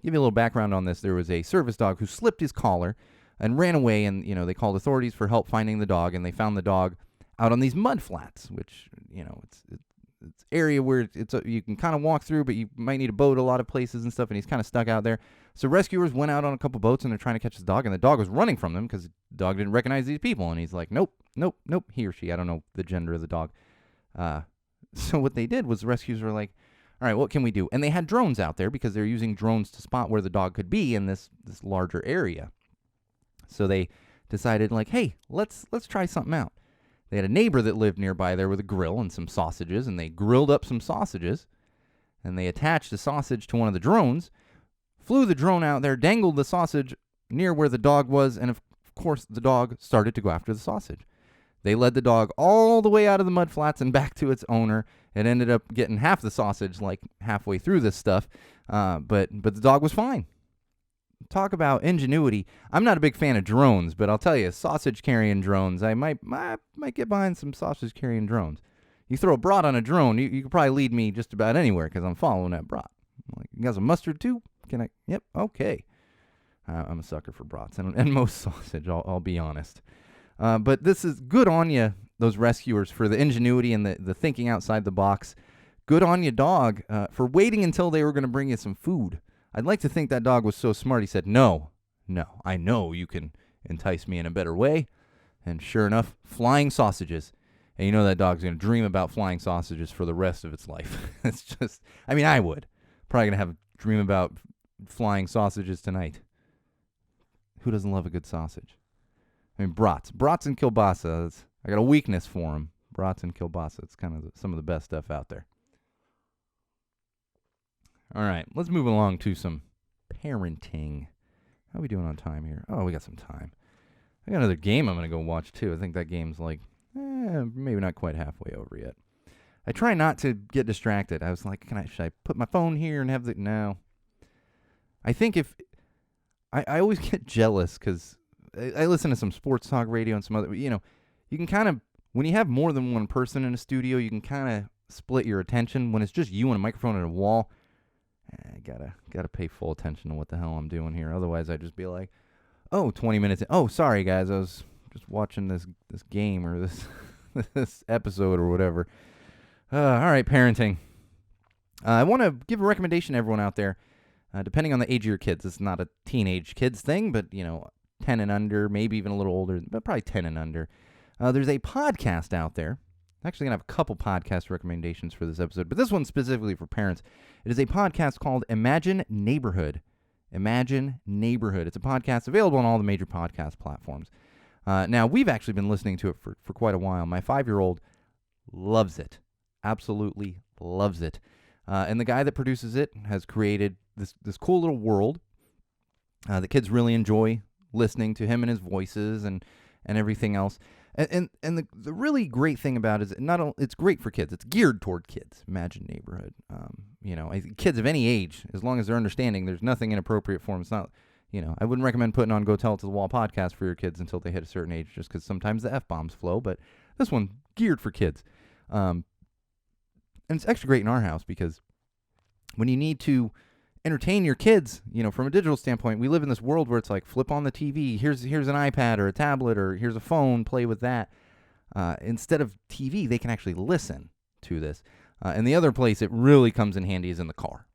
Give you a little background on this. There was a service dog who slipped his collar and ran away, and they called authorities for help finding the dog, and they found the dog out on these mud flats, which it's area where you can kind of walk through, but you might need a boat a lot of places and stuff, and he's kind of stuck out there. So rescuers went out on a couple boats, and they're trying to catch this dog, and the dog was running from them because the dog didn't recognize these people, and he's like, nope, he or she, I don't know the gender of the dog. So what they did was the rescuers were like, all right, what can we do? And they had drones out there because they're using drones to spot where the dog could be in this larger area. So they decided, hey, let's try something out. They had a neighbor that lived nearby there with a grill and some sausages, and they grilled up some sausages, and they attached the sausage to one of the drones, flew the drone out there, dangled the sausage near where the dog was, and of course the dog started to go after the sausage. They led the dog all the way out of the mud flats and back to its owner. It ended up getting half the sausage halfway through this stuff, but the dog was fine. Talk about ingenuity. I'm not a big fan of drones, but I'll tell you, sausage-carrying drones, I might get behind some sausage-carrying drones. You throw a brat on a drone, you could probably lead me just about anywhere because I'm following that brat. You got some mustard too? Can I? Yep, okay. I'm a sucker for brats and most sausage, I'll be honest. But this is good on you, those rescuers, for the ingenuity and the thinking outside the box. Good on you, dog, for waiting until they were going to bring you some food. I'd like to think that dog was so smart he said, no, I know you can entice me in a better way. And sure enough, flying sausages. And you know that dog's going to dream about flying sausages for the rest of its life. It's just, I mean, I would. Probably going to have a dream about flying sausages tonight. Who doesn't love a good sausage? I mean, brats and kielbasa. I got a weakness for them. Brats and kielbasa. It's kind of some of the best stuff out there. All right, let's move along to some parenting. How are we doing on time here? Oh, we got some time. I got another game I'm going to go watch, too. I think that game's like, maybe not quite halfway over yet. I try not to get distracted. I was like, should I put my phone here and have the... No. I think if... I always get jealous because I listen to some sports talk radio and some other... You can kind of... When you have more than one person in a studio, you can kind of split your attention. When it's just you and a microphone and a wall, I gotta pay full attention to what the hell I'm doing here. Otherwise, I'd just be like... Oh, 20 minutes. Oh, sorry, guys. I was just watching this game or this this episode or whatever. All right, parenting. I want to give a recommendation to everyone out there, depending on the age of your kids. It's not a teenage kids thing, but, 10 and under, maybe even a little older, but probably 10 and under. There's a podcast out there. I'm actually going to have a couple podcast recommendations for this episode, but this one's specifically for parents. It is a podcast called Imagine Neighborhood. Imagine Neighborhood. It's a podcast available on all the major podcast platforms. Now, we've actually been listening to it for quite a while. My 5-year-old loves it. Absolutely loves it. And the guy that produces it has created this cool little world. The kids really enjoy listening to him and his voices and everything else. And the really great thing about it is it's great for kids. It's geared toward kids. Imagine Neighborhood. I think kids of any age, as long as they're understanding, there's nothing inappropriate for them. It's not, I wouldn't recommend putting on Go Tell It to the Wall podcast for your kids until they hit a certain age, just because sometimes the F-bombs flow. But this one, geared for kids. And it's extra great in our house because when you need to entertain your kids, from a digital standpoint, we live in this world where it's like flip on the TV, here's an iPad or a tablet or here's a phone, play with that. Instead of TV, they can actually listen to this. And the other place it really comes in handy is in the car.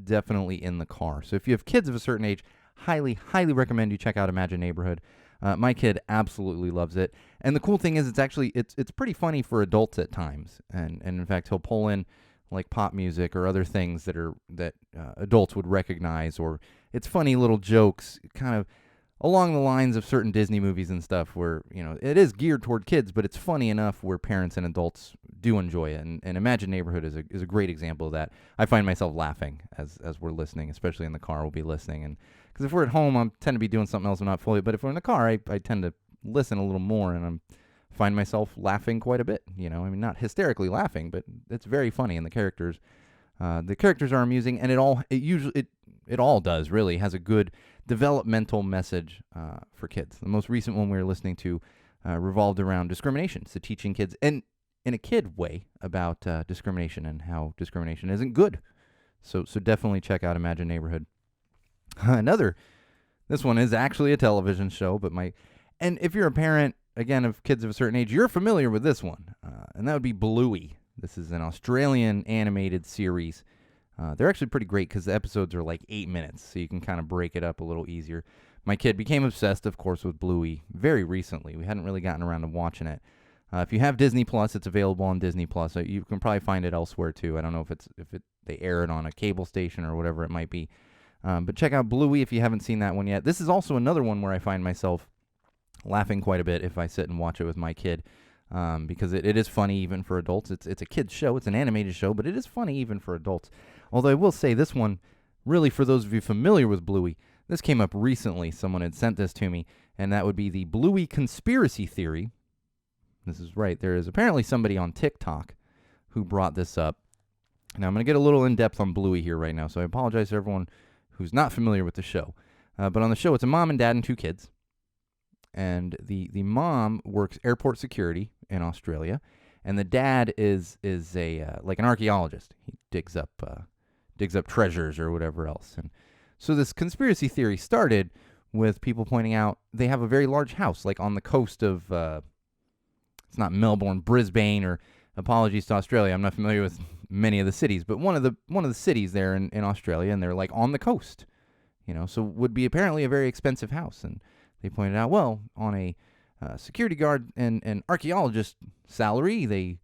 Definitely in the car. So if you have kids of a certain age, highly, highly recommend you check out Imagine Neighborhood. My kid absolutely loves it. And the cool thing is it's pretty funny for adults at times. And in fact, he'll pull in like pop music or other things that adults would recognize, or it's funny little jokes kind of along the lines of certain Disney movies and stuff where, it is geared toward kids, but it's funny enough where parents and adults do enjoy it. And Imagine Neighborhood is a great example of that. I find myself laughing as we're listening, especially in the car. We'll be listening, and because if we're at home, I tend to be doing something else and not fully, but if we're in the car, I tend to listen a little more, and find myself laughing quite a bit, not hysterically laughing, but it's very funny, and the characters are amusing, and it all does really has a good developmental message for kids. The most recent one we were listening to revolved around discrimination, so teaching kids in a kid way about discrimination and how discrimination isn't good. So definitely check out Imagine Neighborhood. This one is actually a television show, and if you're a parent, again, of kids of a certain age, you're familiar with this one, and that would be Bluey. This is an Australian animated series. They're actually pretty great because the episodes are like 8 minutes, so you can kind of break it up a little easier. My kid became obsessed, of course, with Bluey very recently. We hadn't really gotten around to watching it. If you have Disney Plus, it's available on Disney Plus. You can probably find it elsewhere too. I don't know if they air it on a cable station or whatever it might be. But check out Bluey if you haven't seen that one yet. This is also another one where I find myself laughing quite a bit if I sit and watch it with my kid, because it is funny even for adults. It's a kid's show. It's an animated show, but it is funny even for adults. Although I will say this one, really for those of you familiar with Bluey, this came up recently. Someone had sent this to me, and that would be the Bluey conspiracy theory. This is right. There is apparently somebody on TikTok who brought this up. Now, I'm going to get a little in-depth on Bluey here right now, so I apologize to everyone who's not familiar with the show. But on the show, it's a mom and dad and 2 kids. And the mom works airport security in Australia, and the dad is a like an archaeologist. He digs up treasures or whatever else. And so this conspiracy theory started with people pointing out they have a very large house, like on the coast of, it's not Melbourne, Brisbane, or apologies to Australia. I'm not familiar with many of the cities, but one of the cities there in Australia, and they're like on the coast, so would be apparently a very expensive house. And they pointed out, well, on a security guard and archaeologist salary, they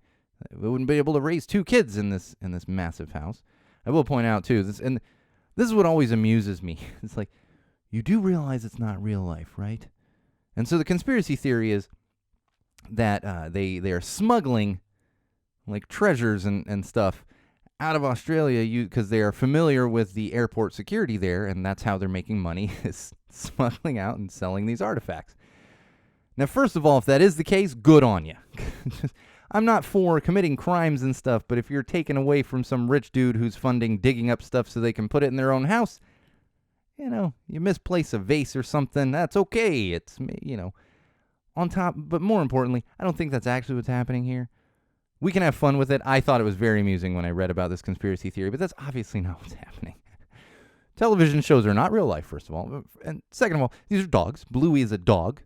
wouldn't be able to raise 2 kids in this massive house. I will point out too, this is what always amuses me. It's like, you do realize it's not real life, right? And so the conspiracy theory is that they are smuggling like treasures and stuff out of Australia because they are familiar with the airport security there, and that's how they're making money, is smuggling out and selling these artifacts. Now, first of all, if that is the case, good on you. I'm not for committing crimes and stuff, but if you're taken away from some rich dude who's funding digging up stuff so they can put it in their own house, you misplace a vase or something, that's okay. It's, on top, but more importantly, I don't think that's actually what's happening here. We can have fun with it. I thought it was very amusing when I read about this conspiracy theory, but that's obviously not what's happening. Television shows are not real life, first of all. And second of all, these are dogs. Bluey is a dog.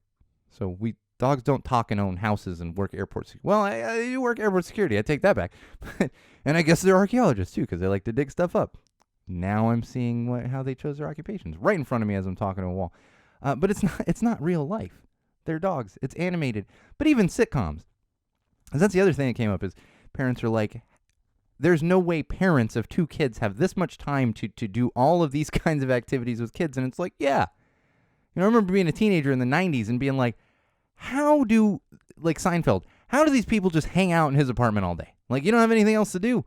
So dogs don't talk and own houses and work airport. Well, I work airport security. I take that back. And I guess they're archaeologists, too, because they like to dig stuff up. Now I'm seeing how they chose their occupations right in front of me as I'm talking to a wall. But it's not real life. They're dogs. It's animated. But even sitcoms. And that's the other thing that came up is parents are like, there's no way parents of 2 kids have this much time to do all of these kinds of activities with kids. And it's like, yeah. I remember being a teenager in the 90s and being like, like Seinfeld, how do these people just hang out in his apartment all day? Like, you don't have anything else to do.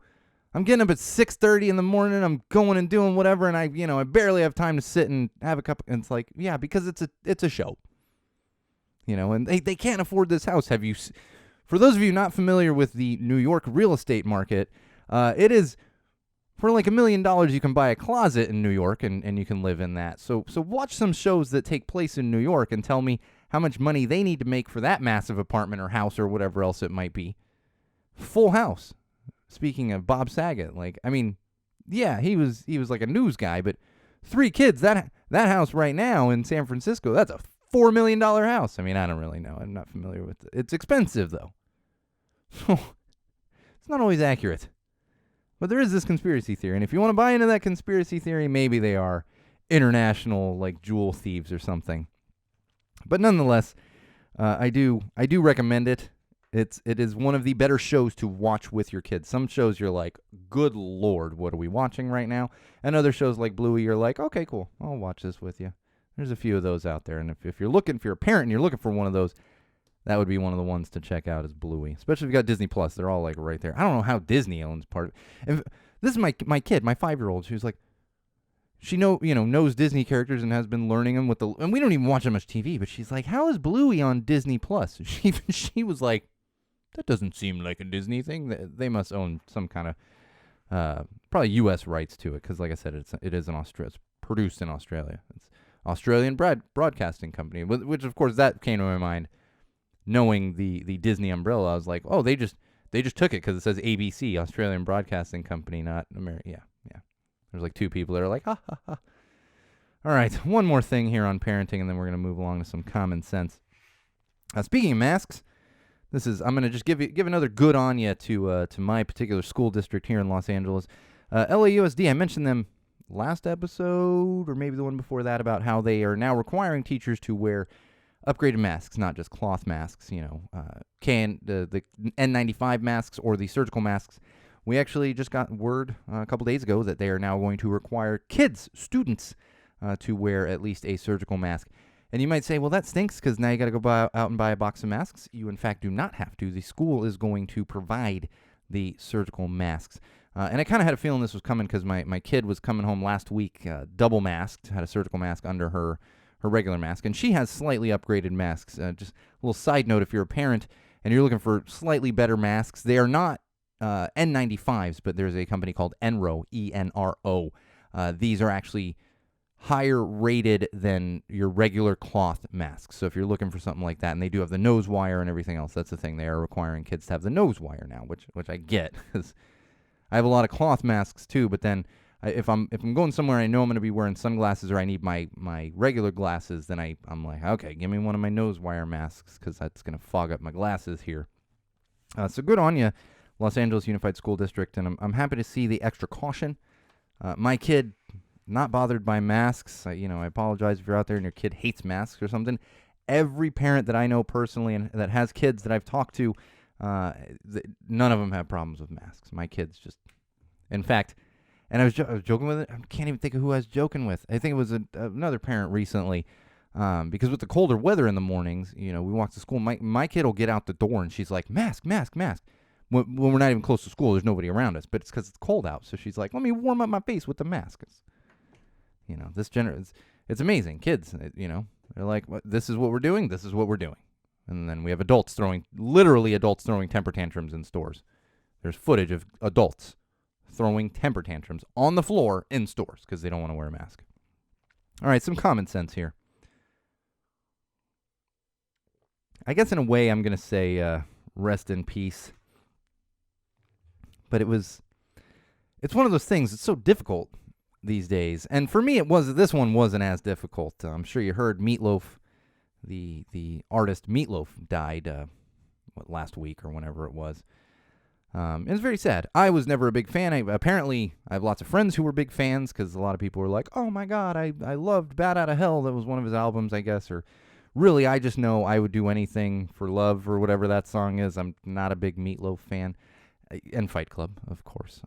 I'm getting up at 6:30 in the morning. I'm going and doing whatever. And I barely have time to sit and have a cup. And it's like, yeah, because it's a show. And they can't afford this house. For those of you not familiar with the New York real estate market, it is for like $1 million you can buy a closet in New York and you can live in that. So watch some shows that take place in New York and tell me how much money they need to make for that massive apartment or house or whatever else it might be. Full House. Speaking of Bob Saget, yeah, he was like a news guy, but 3 kids, that house right now in San Francisco, that's a $4 million house. I don't really know. I'm not familiar with it. It's expensive, though. So it's not always accurate. But there is this conspiracy theory. And if you want to buy into that conspiracy theory, maybe they are international, like, jewel thieves or something. But nonetheless, I do recommend it. It is one of the better shows to watch with your kids. Some shows you're like, good Lord, what are we watching right now? And other shows like Bluey, you're like, okay, cool. I'll watch this with you. There's a few of those out there. And if you're a parent and you're looking for one of those, that would be one of the ones to check out is Bluey. Especially if you got Disney Plus. They're all like right there. I don't know how Disney owns part of it. This is my kid, my 5-year-old. She was like, she knows Disney characters and has been learning them and we don't even watch that much TV, but she's like, how is Bluey on Disney Plus? She was like, that doesn't seem like a Disney thing. They must own some kind of probably U.S. rights to it because, like I said, it is it's produced in Australia. It's Australian Broadcasting Company, which of course that came to my mind. Knowing the Disney umbrella, I was like, oh, they just took it because it says ABC, Australian Broadcasting Company, not America. Yeah. There's like 2 people that are like, ha ha ha. All right, one more thing here on parenting, and then we're gonna move along to some common sense. Speaking of masks. I'm going to just give another good on you to my particular school district here in Los Angeles. LAUSD, I mentioned them last episode or maybe the one before that about how they are now requiring teachers to wear upgraded masks, not just cloth masks, the N95 masks or the surgical masks. We actually just got word a couple days ago that they are now going to require students, to wear at least a surgical mask. And you might say, well, that stinks because now you got to go out and buy a box of masks. You, in fact, do not have to. The school is going to provide the surgical masks. And I kind of had a feeling this was coming because my kid was coming home last week double masked, had a surgical mask under her regular mask. And she has slightly upgraded masks. Just a little side note, if you're a parent and you're looking for slightly better masks, they are not N95s, but there's a company called Enro, E-N-R-O. These are actually higher rated than your regular cloth masks. So if you're looking for something like that, and they do have the nose wire and everything else, that's the thing. They are requiring kids to have the nose wire now, which I get, because I have a lot of cloth masks too, but then if I'm going somewhere, I know I'm going to be wearing sunglasses or I need my regular glasses. Then I'm like, okay, give me one of my nose wire masks because that's going to fog up my glasses here. So good on you, Los Angeles Unified School District, and I'm happy to see the extra caution. My kid, not bothered by masks. I apologize if you're out there and your kid hates masks or something. Every parent that I know personally and that has kids that I've talked to, none of them have problems with masks. My kids just, in fact, and I was joking with it. I can't even think of who I was joking with. I think it was another parent recently, because with the colder weather in the mornings, we walk to school. My kid will get out the door and she's like, mask, mask, mask. When we're not even close to school, there's nobody around us, but it's because it's cold out. So she's like, let me warm up my face with the mask. It's amazing. Kids, they're like, this is what we're doing. This is what we're doing. And then we have literally adults throwing temper tantrums in stores. There's footage of adults throwing temper tantrums on the floor in stores because they don't want to wear a mask. All right, some common sense here. I guess in a way I'm going to say rest in peace. But it's one of those things. It's so difficult these days. And for me, this one wasn't as difficult. I'm sure you heard Meatloaf, the artist Meatloaf, died last week or whenever it was. It was very sad. I was never a big fan. Apparently, I have lots of friends who were big fans because a lot of people were like, oh my God, I loved Bat Out of Hell. That was one of his albums, I guess. Or really, I just know I would do anything for love or whatever that song is. I'm not a big Meatloaf fan. And Fight Club, of course.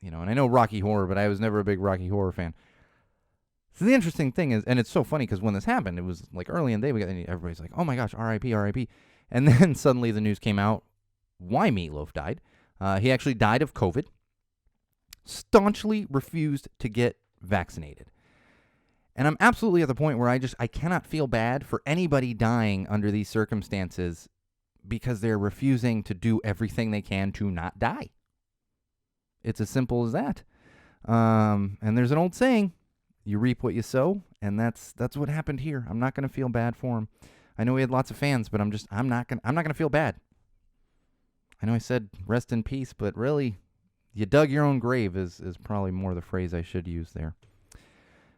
And I know Rocky Horror, but I was never a big Rocky Horror fan. So the interesting thing is, and it's so funny because when this happened, it was like early in the day, everybody's like, oh my gosh, R.I.P., R.I.P. And then suddenly the news came out why Meatloaf died. He actually died of COVID. Staunchly refused to get vaccinated. And I'm absolutely at the point where I cannot feel bad for anybody dying under these circumstances because they're refusing to do everything they can to not die. It's as simple as that. And there's an old saying, you reap what you sow, and that's what happened here. I'm not going to feel bad for him. I know he had lots of fans, but I'm not going to feel bad. I know I said rest in peace, but really, you dug your own grave is probably more the phrase I should use there.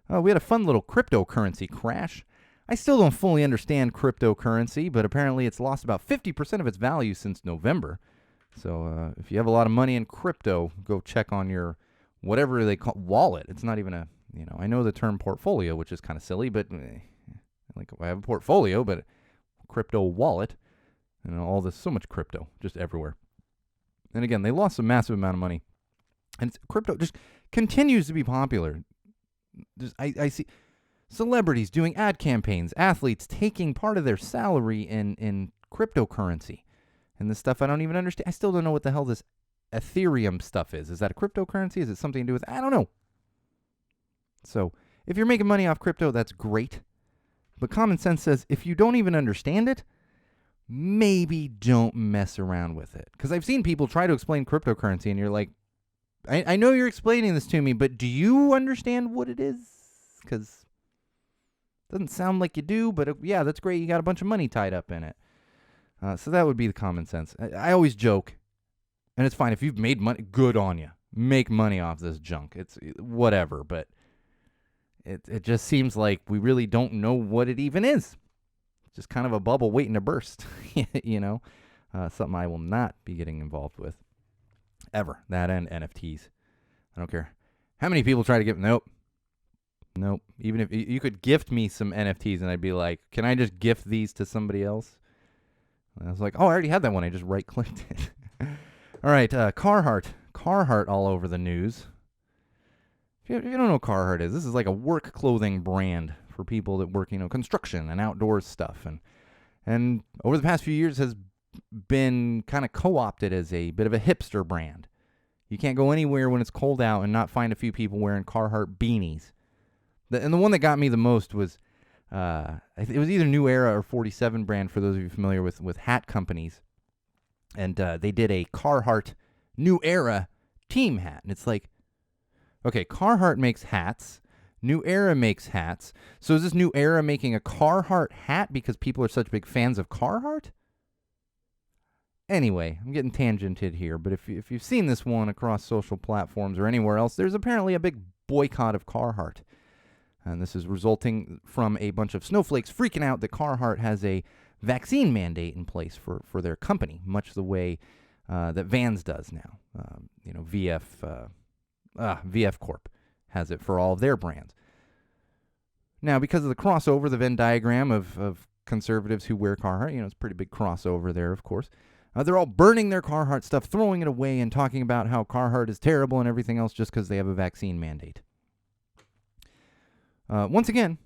We had a fun little cryptocurrency crash. I still don't fully understand cryptocurrency, but apparently it's lost about 50% of its value since November. So if you have a lot of money in crypto, go check on your whatever they call wallet. It's not even I know the term portfolio, which is kind of silly, but I have a portfolio, but crypto wallet, all this, so much crypto just everywhere. And again, they lost a massive amount of money. And crypto just continues to be popular. I see celebrities doing ad campaigns, athletes taking part of their salary in cryptocurrency. And this stuff I don't even understand. I still don't know what the hell this Ethereum stuff is. Is that a cryptocurrency? Is it something to do with... I don't know. So, if you're making money off crypto, that's great. But common sense says if you don't even understand it, maybe don't mess around with it. Because I've seen people try to explain cryptocurrency, and you're like, I know you're explaining this to me, but do you understand what it is? Because it doesn't sound like you do, but yeah, that's great. You got a bunch of money tied up in it. So that would be the common sense. I always joke, and it's fine. If you've made money, good on you. Make money off this junk. It's whatever, but it just seems like we really don't know what it even is. It's just kind of a bubble waiting to burst, something I will not be getting involved with. Ever. That and NFTs. I don't care how many people try to get... Nope. Even if you could gift me some NFTs and I'd be like, can I just gift these to somebody else? And I was like, oh, I already had that one. I just right-clicked it. All right, Carhartt. Carhartt all over the news. If you don't know what Carhartt is, this is like a work clothing brand for people that work, construction and outdoors stuff. And over the past few years has been kind of co-opted as a bit of a hipster brand. You can't go anywhere when it's cold out and not find a few people wearing Carhartt beanies. And the one that got me the most was, it was either New Era or 47 brand, for those of you familiar with hat companies. And they did a Carhartt New Era team hat. And it's like, okay, Carhartt makes hats. New Era makes hats. So is this New Era making a Carhartt hat because people are such big fans of Carhartt? Anyway, I'm getting tangented here, but if you've seen this one across social platforms or anywhere else, there's apparently a big boycott of Carhartt. And this is resulting from a bunch of snowflakes freaking out that Carhartt has a vaccine mandate in place for their company, much the way that Vans does now. VF Corp has it for all of their brands. Now, because of the crossover, the Venn diagram of conservatives who wear Carhartt, it's a pretty big crossover there, of course. They're all burning their Carhartt stuff, throwing it away, and talking about how Carhartt is terrible and everything else just because they have a vaccine mandate. Once again,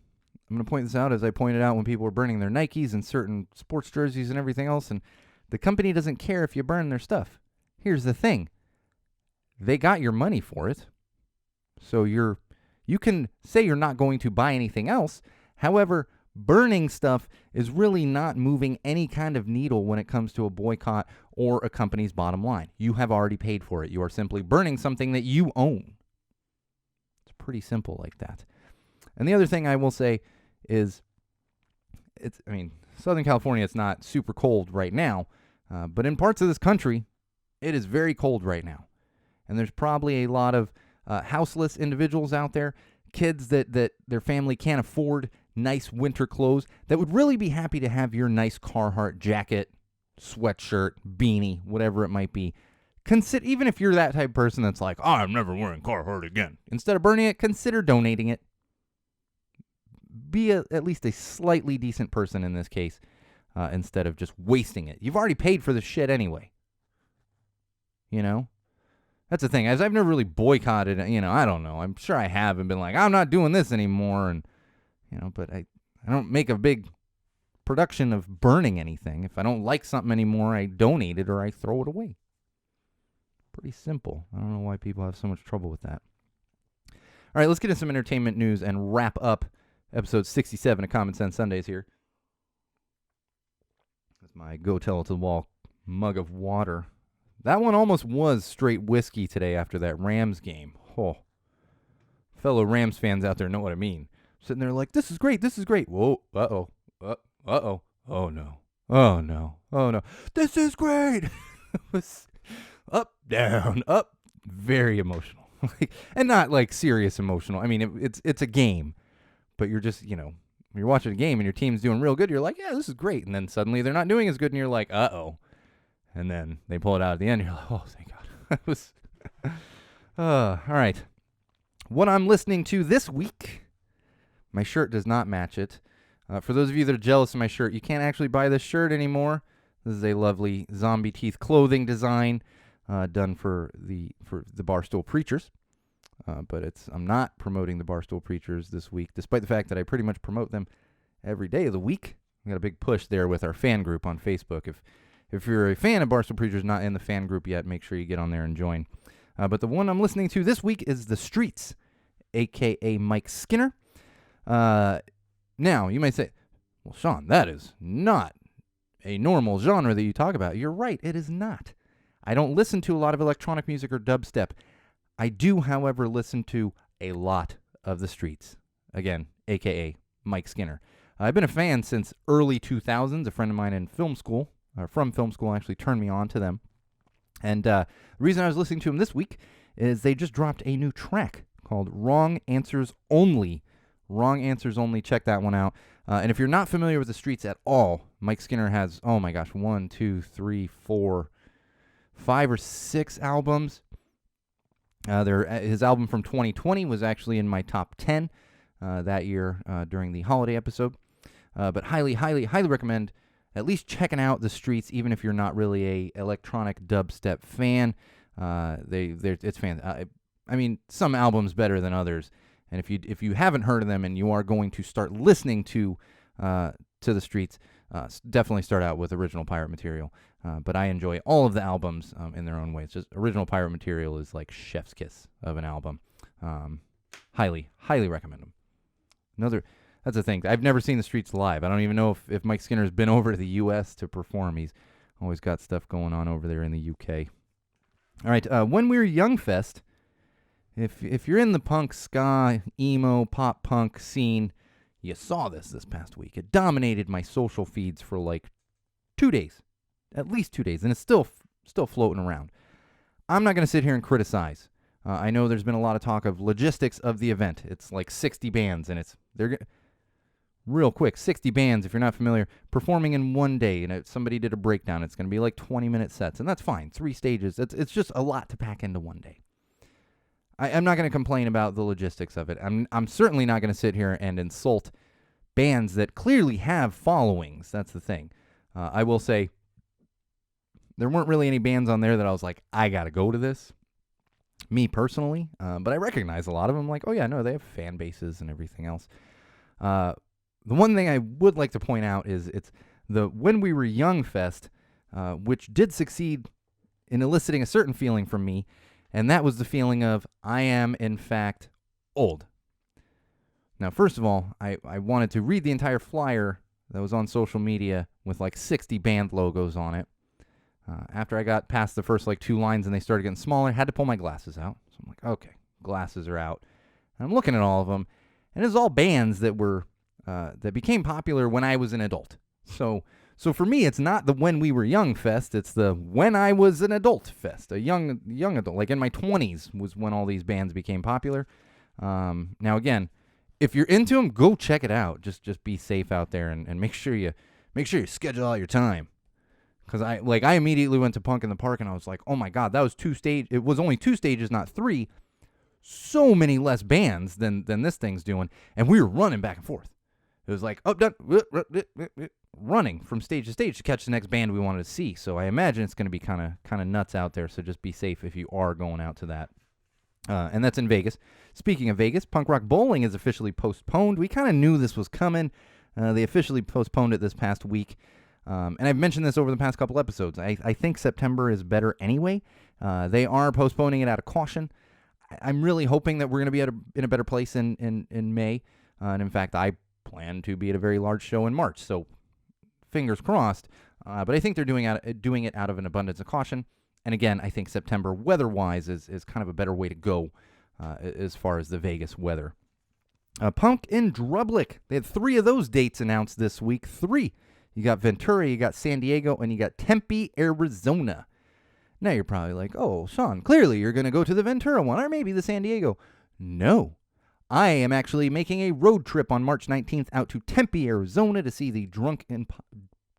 I'm going to point this out as I pointed out when people were burning their Nikes and certain sports jerseys and everything else, and the company doesn't care if you burn their stuff. Here's the thing. They got your money for it, so you can say you're not going to buy anything else. However, burning stuff is really not moving any kind of needle when it comes to a boycott or a company's bottom line. You have already paid for it. You are simply burning something that you own. It's pretty simple like that. And the other thing I will say is, Southern California, it's not super cold right now, but in parts of this country, it is very cold right now. And there's probably a lot of houseless individuals out there, kids that their family can't afford nice winter clothes, that would really be happy to have your nice Carhartt jacket, sweatshirt, beanie, whatever it might be. Even if you're that type of person that's like, I'm never wearing Carhartt again. Instead of burning it, consider donating it. Be at least a slightly decent person in this case, instead of just wasting it. You've already paid for the shit anyway. That's the thing. As I've never really boycotted, I don't know. I'm sure I have and been like, I'm not doing this anymore. And, but I don't make a big production of burning anything. If I don't like something anymore, I donate it or I throw it away. Pretty simple. I don't know why people have so much trouble with that. All right, let's get into some entertainment news and wrap up episode 67 of Common Sense Sundays here. That's my go tell it to the wall mug of water. That one almost was straight whiskey today after that Rams game. Oh, fellow Rams fans out there know what I mean. Sitting there like, this is great, this is great. Whoa, uh-oh, uh-oh, oh no, oh no, oh no. This is great. It was up, down, up, very emotional. And not like serious emotional. It's a game. But you're just, when you're watching a game and your team's doing real good, you're like, yeah, this is great. And then suddenly they're not doing as good and you're like, uh-oh. And then they pull it out at the end. You're like, oh, thank God. It was, all right. What I'm listening to this week, my shirt does not match it. For those of you that are jealous of my shirt, you can't actually buy this shirt anymore. This is a lovely zombie teeth clothing design done for the Barstool Preachers. But I'm not promoting the Barstool Preachers this week, despite the fact that I pretty much promote them every day of the week. We got a big push there with our fan group on Facebook. If you're a fan of Barstool Preachers, not in the fan group yet, make sure you get on there and join. But the one I'm listening to this week is The Streets, a.k.a. Mike Skinner. Now, you might say, well, Sean, that is not a normal genre that you talk about. You're right, it is not. I don't listen to a lot of electronic music or dubstep. I do, however, listen to a lot of The Streets. Again, a.k.a. Mike Skinner. I've been a fan since early 2000s. A friend of mine in from film school, actually turned me on to them. And the reason I was listening to them this week is they just dropped a new track called Wrong Answers Only. Wrong Answers Only. Check that one out. And if you're not familiar with The Streets at all, Mike Skinner has, 1, 2, 3, 4, 5 or 6 albums. His album from 2020 was actually in my top 10 that year during the holiday episode. But highly, highly, highly recommend at least checking out The Streets, even if you're not really a electronic dubstep fan. It's fan. Some albums better than others. And if you haven't heard of them and you are going to start listening to The Streets, definitely start out with original Pirate Material. But I enjoy all of the albums in their own way. It's just original Pirate Material is like chef's kiss of an album. Highly, highly recommend them. That's the thing. I've never seen The Streets live. I don't even know if Mike Skinner's been over to the U.S. to perform. He's always got stuff going on over there in the U.K. All right, When We Were Young Fest, if you're in the punk, ska, emo, pop punk scene, you saw this past week. It dominated my social feeds for like 2 days. at least 2 days, and it's still floating around. I'm not going to sit here and criticize. I know there's been a lot of talk of logistics of the event. It's like 60 bands, and real quick, 60 bands, if you're not familiar, performing in one day, and somebody did a breakdown. It's going to be like 20-minute sets, and that's fine. 3 stages. It's just a lot to pack into one day. I'm not going to complain about the logistics of it. I'm certainly not going to sit here and insult bands that clearly have followings. That's the thing. I will say there weren't really any bands on there that I was like, I got to go to this. Me personally, but I recognize a lot of them. Like, oh yeah, no, they have fan bases and everything else. The one thing I would like to point out is it's the When We Were Young Fest, which did succeed in eliciting a certain feeling from me, and that was the feeling of I am, in fact, old. Now, first of all, I wanted to read the entire flyer that was on social media with like 60 band logos on it. After I got past the first like 2 lines and they started getting smaller, I had to pull my glasses out. So I'm like, okay, glasses are out. And I'm looking at all of them, and it's all bands that were that became popular when I was an adult. So for me, it's not the When We Were Young Fest. It's the When I Was an Adult Fest. A young adult, like in my 20s, was when all these bands became popular. Now again, if you're into them, go check it out. Just be safe out there and make sure you schedule out your time. Because I immediately went to Punk in the Park and I was like, oh my God, that was 2 stages. It was only 2 stages, not 3. So many less bands than this thing's doing. And we were running back and forth. It was like up, down, running from stage to stage to catch the next band we wanted to see. So I imagine it's going to be kind of nuts out there. So just be safe if you are going out to that. And that's in Vegas. Speaking of Vegas, Punk Rock Bowling is officially postponed. We kind of knew this was coming. They officially postponed it this past week. And I've mentioned this over the past couple episodes. I think September is better anyway. They are postponing it out of caution. I'm really hoping that we're going to be in a better place in May. And in fact, I plan to be at a very large show in March. So fingers crossed. But I think they're doing it out of an abundance of caution. And again, I think September weather-wise is kind of a better way to go as far as the Vegas weather. Punk in Drublic. They had 3 of those dates announced this week. 3. You got Ventura, you got San Diego, and you got Tempe, Arizona. Now you're probably like, oh, Sean, clearly you're going to go to the Ventura one, or maybe the San Diego. No. I am actually making a road trip on March 19th out to Tempe, Arizona to see the Punk in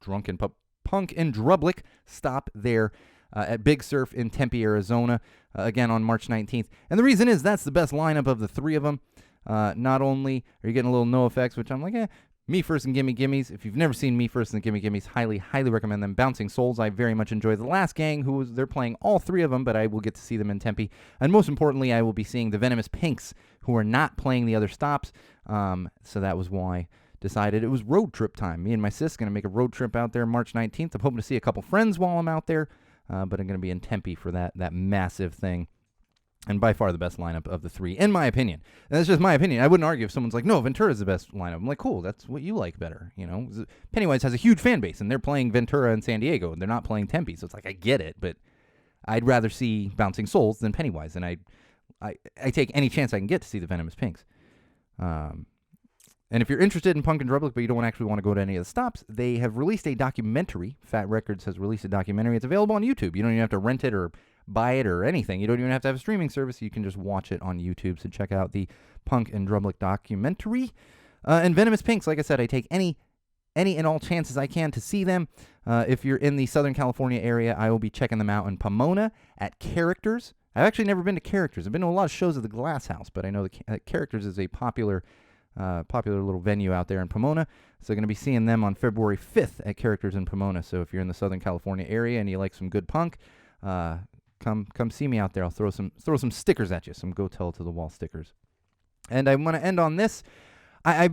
Drublic stop there at Big Surf in Tempe, Arizona, again on March 19th. And the reason is that's the best lineup of the 3 of them. Not only are you getting a little NoFX, which I'm like, Me First and Gimme Gimmes. If you've never seen Me First and Gimme Gimmes, highly, highly recommend them. Bouncing Souls, I very much enjoy. The Last Gang, they're playing all 3 of them, but I will get to see them in Tempe. And most importantly, I will be seeing the Venomous Pinks, who are not playing the other stops. So that was why I decided it was road trip time. Me and my sis going to make a road trip out there March 19th. I'm hoping to see a couple friends while I'm out there, but I'm going to be in Tempe for that massive thing. And by far the best lineup of the 3, in my opinion. And that's just my opinion. I wouldn't argue if someone's like, no, Ventura's the best lineup. I'm like, cool, that's what you like better. You know, Pennywise has a huge fan base, and they're playing Ventura and San Diego, and they're not playing Tempe. So it's like, I get it, but I'd rather see Bouncing Souls than Pennywise. And I take any chance I can get to see the Venomous Pinks. And if you're interested in Punk and Drublic, but you don't actually want to go to any of the stops, they have released a documentary. Fat Records has released a documentary. It's available on YouTube. You don't even have to rent it or buy it or anything. You don't even have to have a streaming service. You can just watch it on YouTube. So check out the Punk and Drublic documentary. And Venomous Pinks, like I said, I take any and all chances I can to see them. If you're in the Southern California area, I will be checking them out in Pomona at Characters. I've actually never been to Characters. I've been to a lot of shows at the Glass House, but I know Characters is a popular little venue out there in Pomona. So going to be seeing them on February 5th at Characters in Pomona. So if you're in the Southern California area and you like some good punk, come see me out there. I'll throw some stickers at you, some Go Tell to the Wall stickers. And I want to end on this. I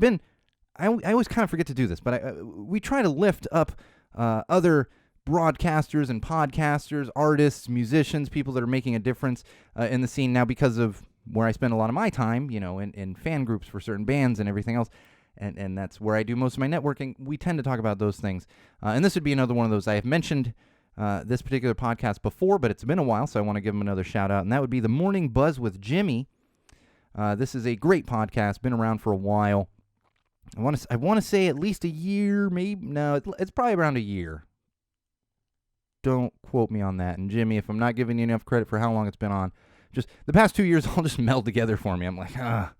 always kind of forget to do this, but we try to lift up other broadcasters and podcasters, artists, musicians, people that are making a difference in the scene now because of where I spend a lot of my time, you know, in fan groups for certain bands and everything else. And that's where I do most of my networking. We tend to talk about those things. And this would be another one of those. I have mentioned this particular podcast before, but it's been a while, so I want to give them another shout out. And that would be The Morning Buzz with Jimmy. This is a great podcast, been around for a while. I want to say at least a year, maybe. No, it's probably around a year. don't quote me on that. And Jimmy, if I'm not giving you enough credit for how long it's been on, just the past 2 years all just meld together for me. I'm like, ah.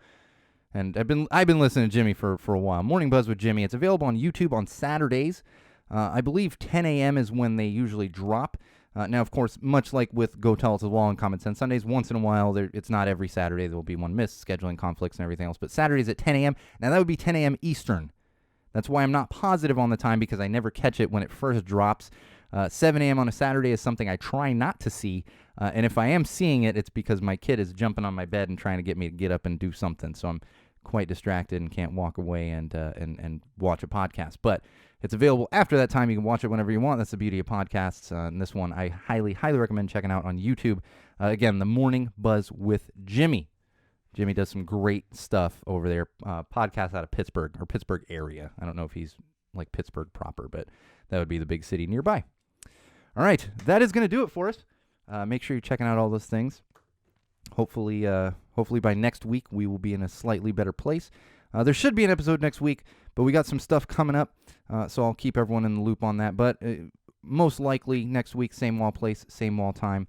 And I've been listening to Jimmy for a while. Morning Buzz with Jimmy. It's available on YouTube on Saturdays. I believe 10 a.m. is when they usually drop. Now, of course, much like with Go Tell It to the Wall and Common Sense Sundays, once in a while, it's not every Saturday. There will be one missed, scheduling conflicts and everything else. But Saturdays at 10 a.m. Now, that would be 10 a.m. Eastern. That's why I'm not positive on the time, because I never catch it when it first drops. 7 a.m. on a Saturday is something I try not to see. And if I am seeing it, it's because my kid is jumping on my bed and trying to get me to get up and do something. So I'm quite distracted and can't walk away and watch a podcast. But it's available after that time. You can watch it whenever you want. That's the beauty of podcasts. And this one I highly, highly recommend checking out on YouTube. Again, the Morning Buzz with Jimmy. Jimmy does some great stuff over there. Podcast out of Pittsburgh, or Pittsburgh area. I don't know if he's like Pittsburgh proper, but that would be the big city nearby. All right, that is going to do it for us. Make sure you're checking out all those things. Hopefully by next week, we will be in a slightly better place. There should be an episode next week, but we got some stuff coming up, so I'll keep everyone in the loop on that. But most likely next week, same wall place, same wall time.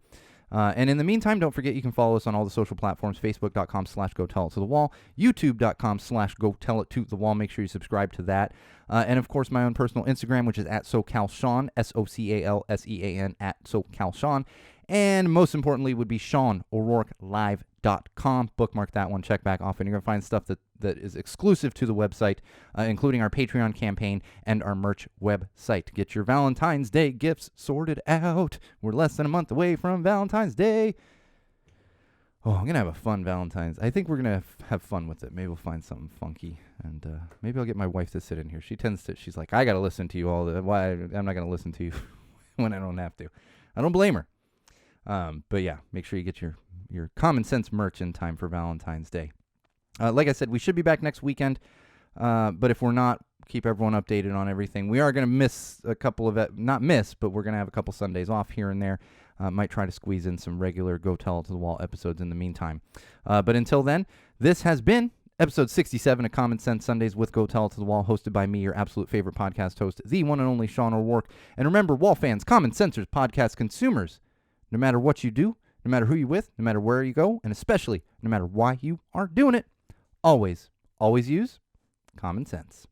And in the meantime, don't forget you can follow us on all the social platforms, facebook.com/GoTellItToTheWall, youtube.com/GoTellItToTheWall. Make sure you subscribe to that. And, of course, my own personal Instagram, which is at SoCalSean, SoCalSean, at SoCalSean. And most importantly would be SeanO'RourkeLive.com. Bookmark that one. Check back often. You're going to find stuff that is exclusive to the website, including our Patreon campaign and our merch website. Get your Valentine's Day gifts sorted out. We're less than a month away from Valentine's Day. Oh, I'm going to have a fun Valentine's. I think we're going to have fun with it. Maybe we'll find something funky. And maybe I'll get my wife to sit in here. She's like, I got to listen to you all. Why? I'm not going to listen to you when I don't have to. I don't blame her. But yeah, make sure you get your Common Sense merch in time for Valentine's Day. Like I said, we should be back next weekend. But if we're not, keep everyone updated on everything. We are going to miss a couple of, not miss, but we're going to have a couple Sundays off here and there. Might try to squeeze in some regular Go Tell It to the Wall episodes in the meantime. But until then, this has been episode 67 of Common Sense Sundays with Go Tell It to the Wall, hosted by me, your absolute favorite podcast host, the one and only Sean O'Rourke. And remember, Wall fans, Common Sensors, podcast consumers, no matter what you do, no matter who you're with, no matter where you go, and especially no matter why you are doing it, always use common sense.